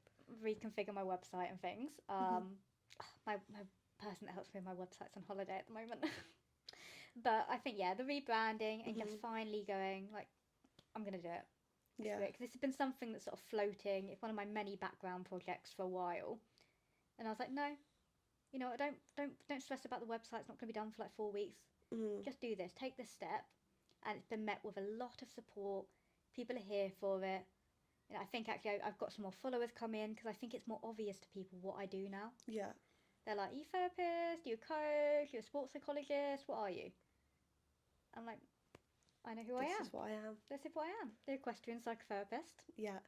reconfigure my website and things. My person that helps me with my website's on holiday at the moment. But I think, the rebranding and just finally going like, I'm going to do it. Because this has been something that's sort of floating. It's one of my many background projects for a while. And I was like, no, you know, don't stress about the website. It's not going to be done for like 4 weeks. Just do this. Take this step. And it's been met with a lot of support. People are here for it. You know, I think actually I've got some more followers come in because I think it's more obvious to people what I do now. Yeah. They're like, are you a therapist? Are you a coach? Are you a sports psychologist? What are you? I'm like, I know who I am. This is what I am. This is what I am. The Equestrian Psychotherapist. Yeah.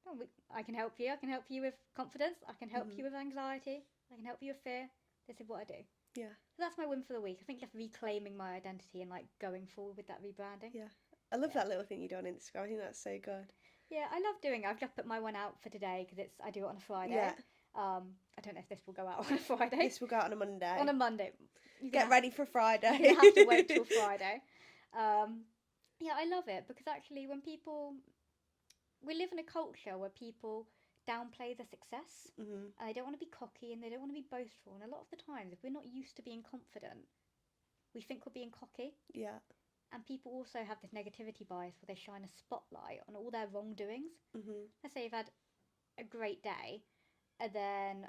Oh, I can help you. I can help you with confidence. I can help you with anxiety. I can help you with fear. This is what I do. Yeah. So that's my win for the week. I think just reclaiming my identity and like going forward with that rebranding. Yeah. I love that little thing you do on Instagram. I think that's so good. Yeah, I love doing it. I've just put my one out for today because I do it on a Friday. Yeah. I don't know if this will go out on a Friday. This will go out on a Monday. On a Monday. Get ready for Friday. You have to wait till Friday. Yeah, I love it because actually we live in a culture where people downplay their success and they don't want to be cocky and they don't want to be boastful. And a lot of the times, if we're not used to being confident, we think we're being cocky. Yeah. And people also have this negativity bias where they shine a spotlight on all their wrongdoings. Let's say you've had a great day and then,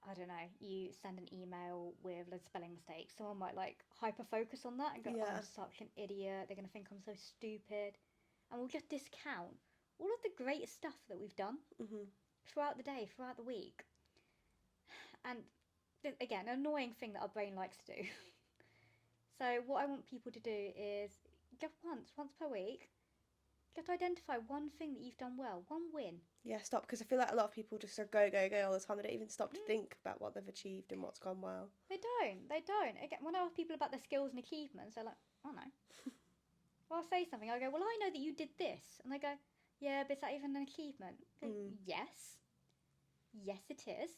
I don't know, you send an email with loads of spelling mistakes. Someone might like hyper focus on that and go, oh, I'm such an idiot. They're going to think I'm so stupid. And we'll just discount all of the great stuff that we've done throughout the day, throughout the week. And again, an annoying thing that our brain likes to do. So what I want people to do is just once per week, Just identify one thing that you've done well, one win. Yeah, stop, because I feel like a lot of people just are go, go, go all the time. They don't even stop to think about what they've achieved and what's gone well. They don't. Again, when I ask people about their skills and achievements, they're like, oh no. Well, I'll say something. I go, well, I know that you did this. And they go, yeah, but is that even an achievement? Go, yes. Yes, it is.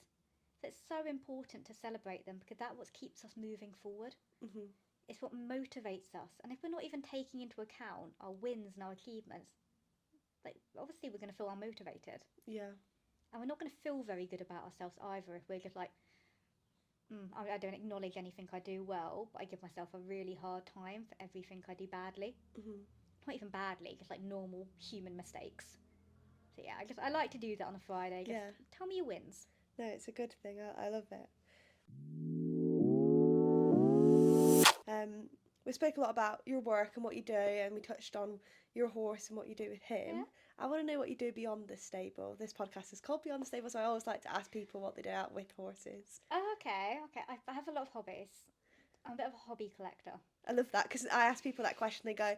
So it's so important to celebrate them because that's what keeps us moving forward. Mm-hmm. It's what motivates us. And if we're not even taking into account our wins and our achievements, like obviously we're going to feel unmotivated. Yeah. And we're not going to feel very good about ourselves either if we're just like, I don't acknowledge anything I do well, but I give myself a really hard time for everything I do badly. Mm-hmm. Not even badly, just like normal human mistakes. So yeah, I like to do that on a Friday. Just tell me your wins. No, it's a good thing. I love it. We spoke a lot about your work and what you do, and we touched on your horse and what you do with him. Yeah. I want to know what you do beyond the stable. This podcast is called Beyond the Stable, so I always like to ask people what they do out with horses. Oh, okay. I have a lot of hobbies. I'm a bit of a hobby collector. I love that because I ask people that question. They go,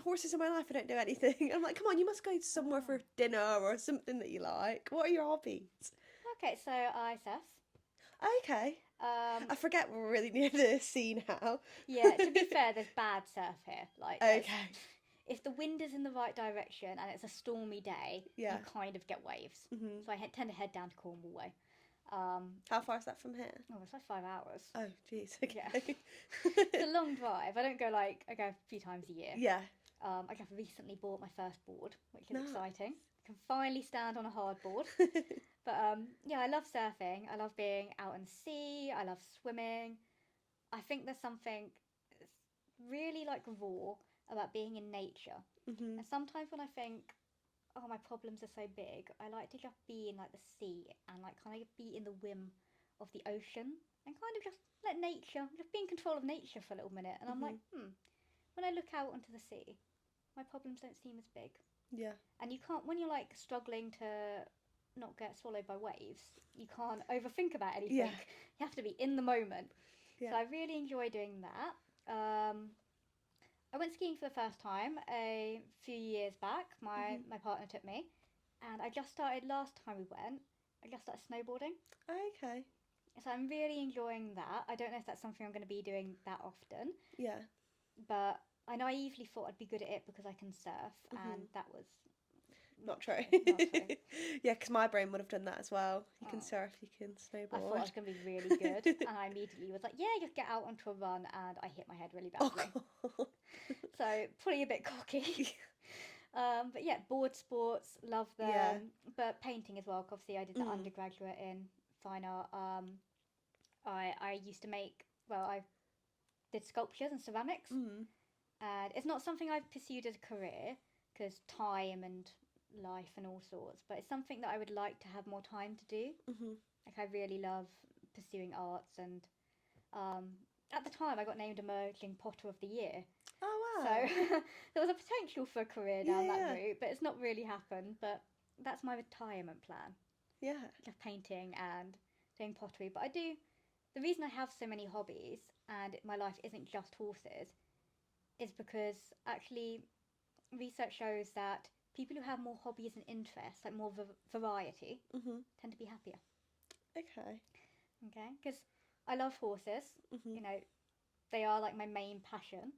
horses in my life, I don't do anything. I'm like, come on, you must go somewhere for dinner or something that you like. What are your hobbies? Okay, so I surf. Okay. I forget we're really near the sea now. Yeah, to be fair, there's bad surf here. Like, okay. If the wind is in the right direction and it's a stormy day, you kind of get waves. Mm-hmm. So I tend to head down to Cornwall way. How far is that from here? Oh, it's like 5 hours. Oh, jeez. Okay. Yeah. It's a long drive. I go a few times a year. Yeah. I have recently bought my first board, which is exciting. I can finally stand on a hard board. But yeah, I love surfing. I love being out in the sea. I love swimming. I think there's something really like raw about being in nature. Mm-hmm. And sometimes when I think, oh, my problems are so big, I like to just be in like the sea and like kind of be in the whim of the ocean and kind of just let nature, just be in control of nature for a little minute. And I'm like, when I look out onto the sea, my problems don't seem as big. Yeah. And you can't, when you're like struggling to not get swallowed by waves, you can't overthink about anything. Yeah. You have to be in the moment. Yeah. So I really enjoy doing that. I went skiing for the first time a few years back. My partner took me, and I just started last time we went. I just started snowboarding. Okay. So I'm really enjoying that. I don't know if that's something I'm going to be doing that often. Yeah. But I naively thought I'd be good at it because I can surf, and that was not true. Not true. Yeah, because my brain would have done that as well. You can surf, you can snowboard. I thought I was going to be really good, and I immediately was like, yeah, just get out onto a run, and I hit my head really badly. Oh, so probably a bit cocky. But yeah, board sports, love them. Yeah. But painting as well, 'cause obviously I did the undergraduate in fine art. I used to I did sculptures and ceramics. And it's not something I've pursued as a career, because time and life and all sorts, but it's something that I would like to have more time to do. Like, I really love pursuing arts, and at the time I got named Emerging Potter of the Year. Oh, wow. So there was a potential for a career down that route, but it's not really happened. But that's my retirement plan. Yeah. Just painting and doing pottery. But the reason I have so many hobbies and my life isn't just horses is because actually research shows that people who have more hobbies and interests, like more variety, tend to be happier. Okay. Okay, because I love horses. You know, they are like my main passion.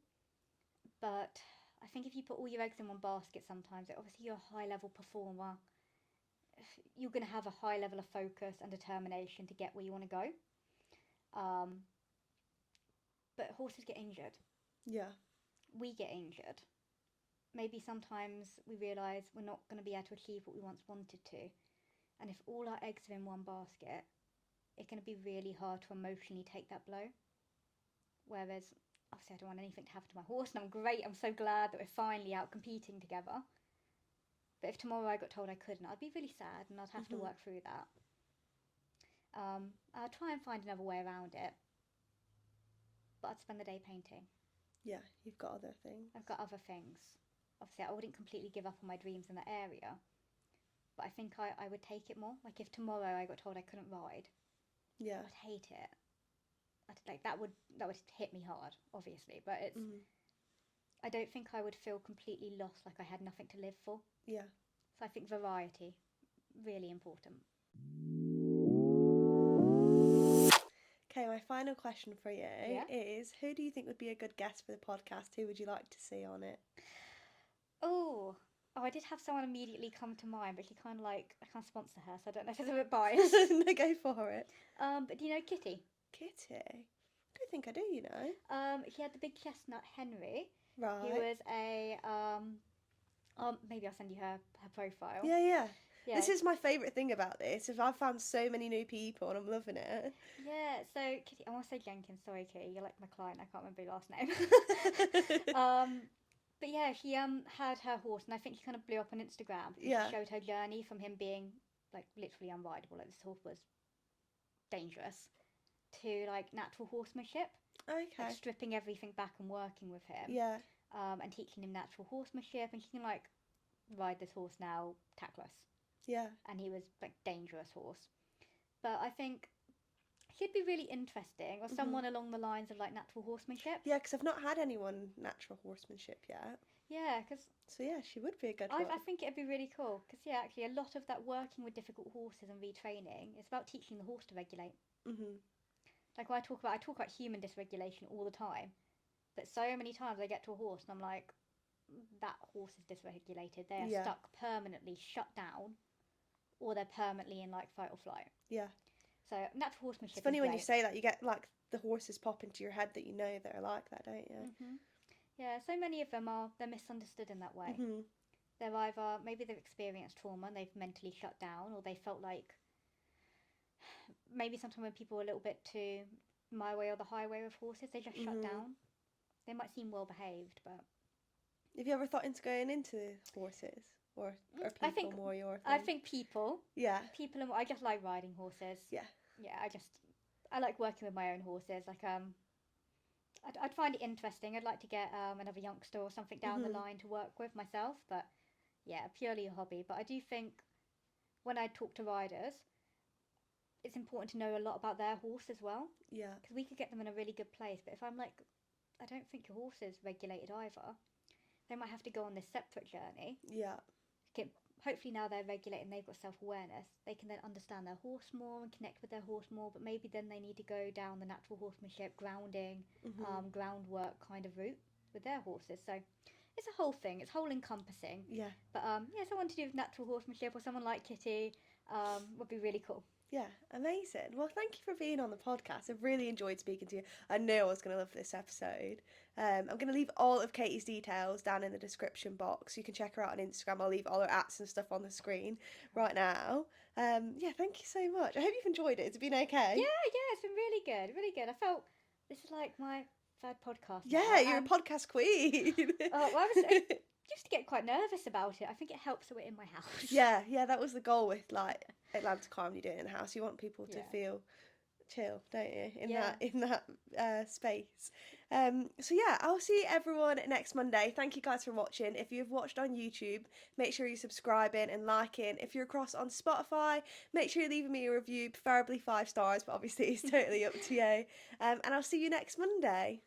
But I think if you put all your eggs in one basket sometimes, obviously you're a high-level performer. You're going to have a high level of focus and determination to get where you want to go. But horses get injured. Yeah. We get injured. Maybe sometimes we realise we're not going to be able to achieve what we once wanted to. And if all our eggs are in one basket, it's going to be really hard to emotionally take that blow. Whereas, obviously, I don't want anything to happen to my horse, and I'm so glad that we're finally out competing together. But if tomorrow I got told I couldn't, I'd be really sad, and I'd have to work through that. I'll try and find another way around it. But I'd spend the day painting. Yeah, you've got other things. I've got other things. Obviously, I wouldn't completely give up on my dreams in that area. But I think I would take it more. Like, if tomorrow I got told I couldn't ride, yeah, I'd hate it. That would hit me hard, obviously. But it's I don't think I would feel completely lost, like I had nothing to live for. Yeah. So I think variety, really important. Okay, my final question for you Yeah. is, who do you think would be a good guest for the podcast? Who would you like to see on it? Oh, I did have someone immediately come to mind, but she kind of like, I can't sponsor her, so I don't know if it's a bit biased. No, go for it. But do you know Kitty? Kitty? I don't think I do, you know. She had the big chestnut Henry. Right. He was a maybe I'll send you her profile. Yeah, yeah. Yeah. This is my favourite thing about this. I've found so many new people and I'm loving it. Yeah, so Kitty, I want to say Jenkins, sorry Kitty, you're like my client, I can't remember your last name. But yeah, she had her horse, and I think she kind of blew up on Instagram. Yeah. She showed her journey from him being like literally unrideable, like this horse was dangerous, to like natural horsemanship. Okay. Like stripping everything back and working with him. Yeah. And teaching him natural horsemanship, and she can like ride this horse now tackless. Yeah. And he was like dangerous horse. But I think she'd be really interesting, or someone along the lines of like natural horsemanship. Yeah, because I've not had anyone natural horsemanship yet. Yeah, because So yeah, she would be a good one. I think it'd be really cool. Because yeah, actually, a lot of that working with difficult horses and retraining is about teaching the horse to regulate. Like when I talk about human dysregulation all the time, but so many times I get to a horse and I'm like, that horse is dysregulated. They are stuck permanently, shut down, or they're permanently in like fight or flight. Yeah. So natural horsemanship. It's funny is when great. you say that, you get like the horses pop into your head that you know that are like that, don't you? Yeah, so many of them they're misunderstood in that way. They're either, maybe they've experienced trauma and they've mentally shut down, or they felt like, maybe sometimes when people are a little bit too my way or the highway with horses, they just shut down. They might seem well behaved, but... Have you ever thought into going into horses? Or are people I think, more your thing? I think people. Yeah. People, I just like riding horses. Yeah. Yeah, I like working with my own horses. Like, I'd find it interesting. I'd like to get another youngster or something down the line to work with myself. But yeah, purely a hobby. But I do think when I talk to riders, it's important to know a lot about their horse as well. Yeah. Because we could get them in a really good place. But if I'm like, I don't think your horse is regulated either, they might have to go on this separate journey. Yeah. Hopefully now they're regulated and they've got self-awareness, they can then understand their horse more and connect with their horse more, but maybe then they need to go down the natural horsemanship, grounding, groundwork kind of route with their horses. So it's a whole thing, it's whole encompassing. Yeah. But yeah, someone to do with natural horsemanship or someone like Kitty would be really cool. Yeah, amazing. Well, thank you for being on the podcast. I've really enjoyed speaking to you. I knew I was going to love this episode. I'm going to leave all of Katie's details down in the description box. You can check her out on Instagram. I'll leave all her ats and stuff on the screen right now. Yeah, thank you so much. I hope you've enjoyed it. Has it been okay? Yeah, it's been really good, really good. I felt this is like my third podcast. Yeah, now, you're a podcast queen. Oh, well, I used to get quite nervous about it. I think it helps that we're in my house. Yeah, that was the goal with like Atlanta Calm. You do it in the house. You want people to feel chill, don't you? In that space. So yeah, I'll see everyone next Monday. Thank you guys for watching. If you've watched on YouTube, make sure you're subscribing and liking. If you're across on Spotify, make sure you're leaving me a review, preferably 5 stars, but obviously it's totally up to you. And I'll see you next Monday.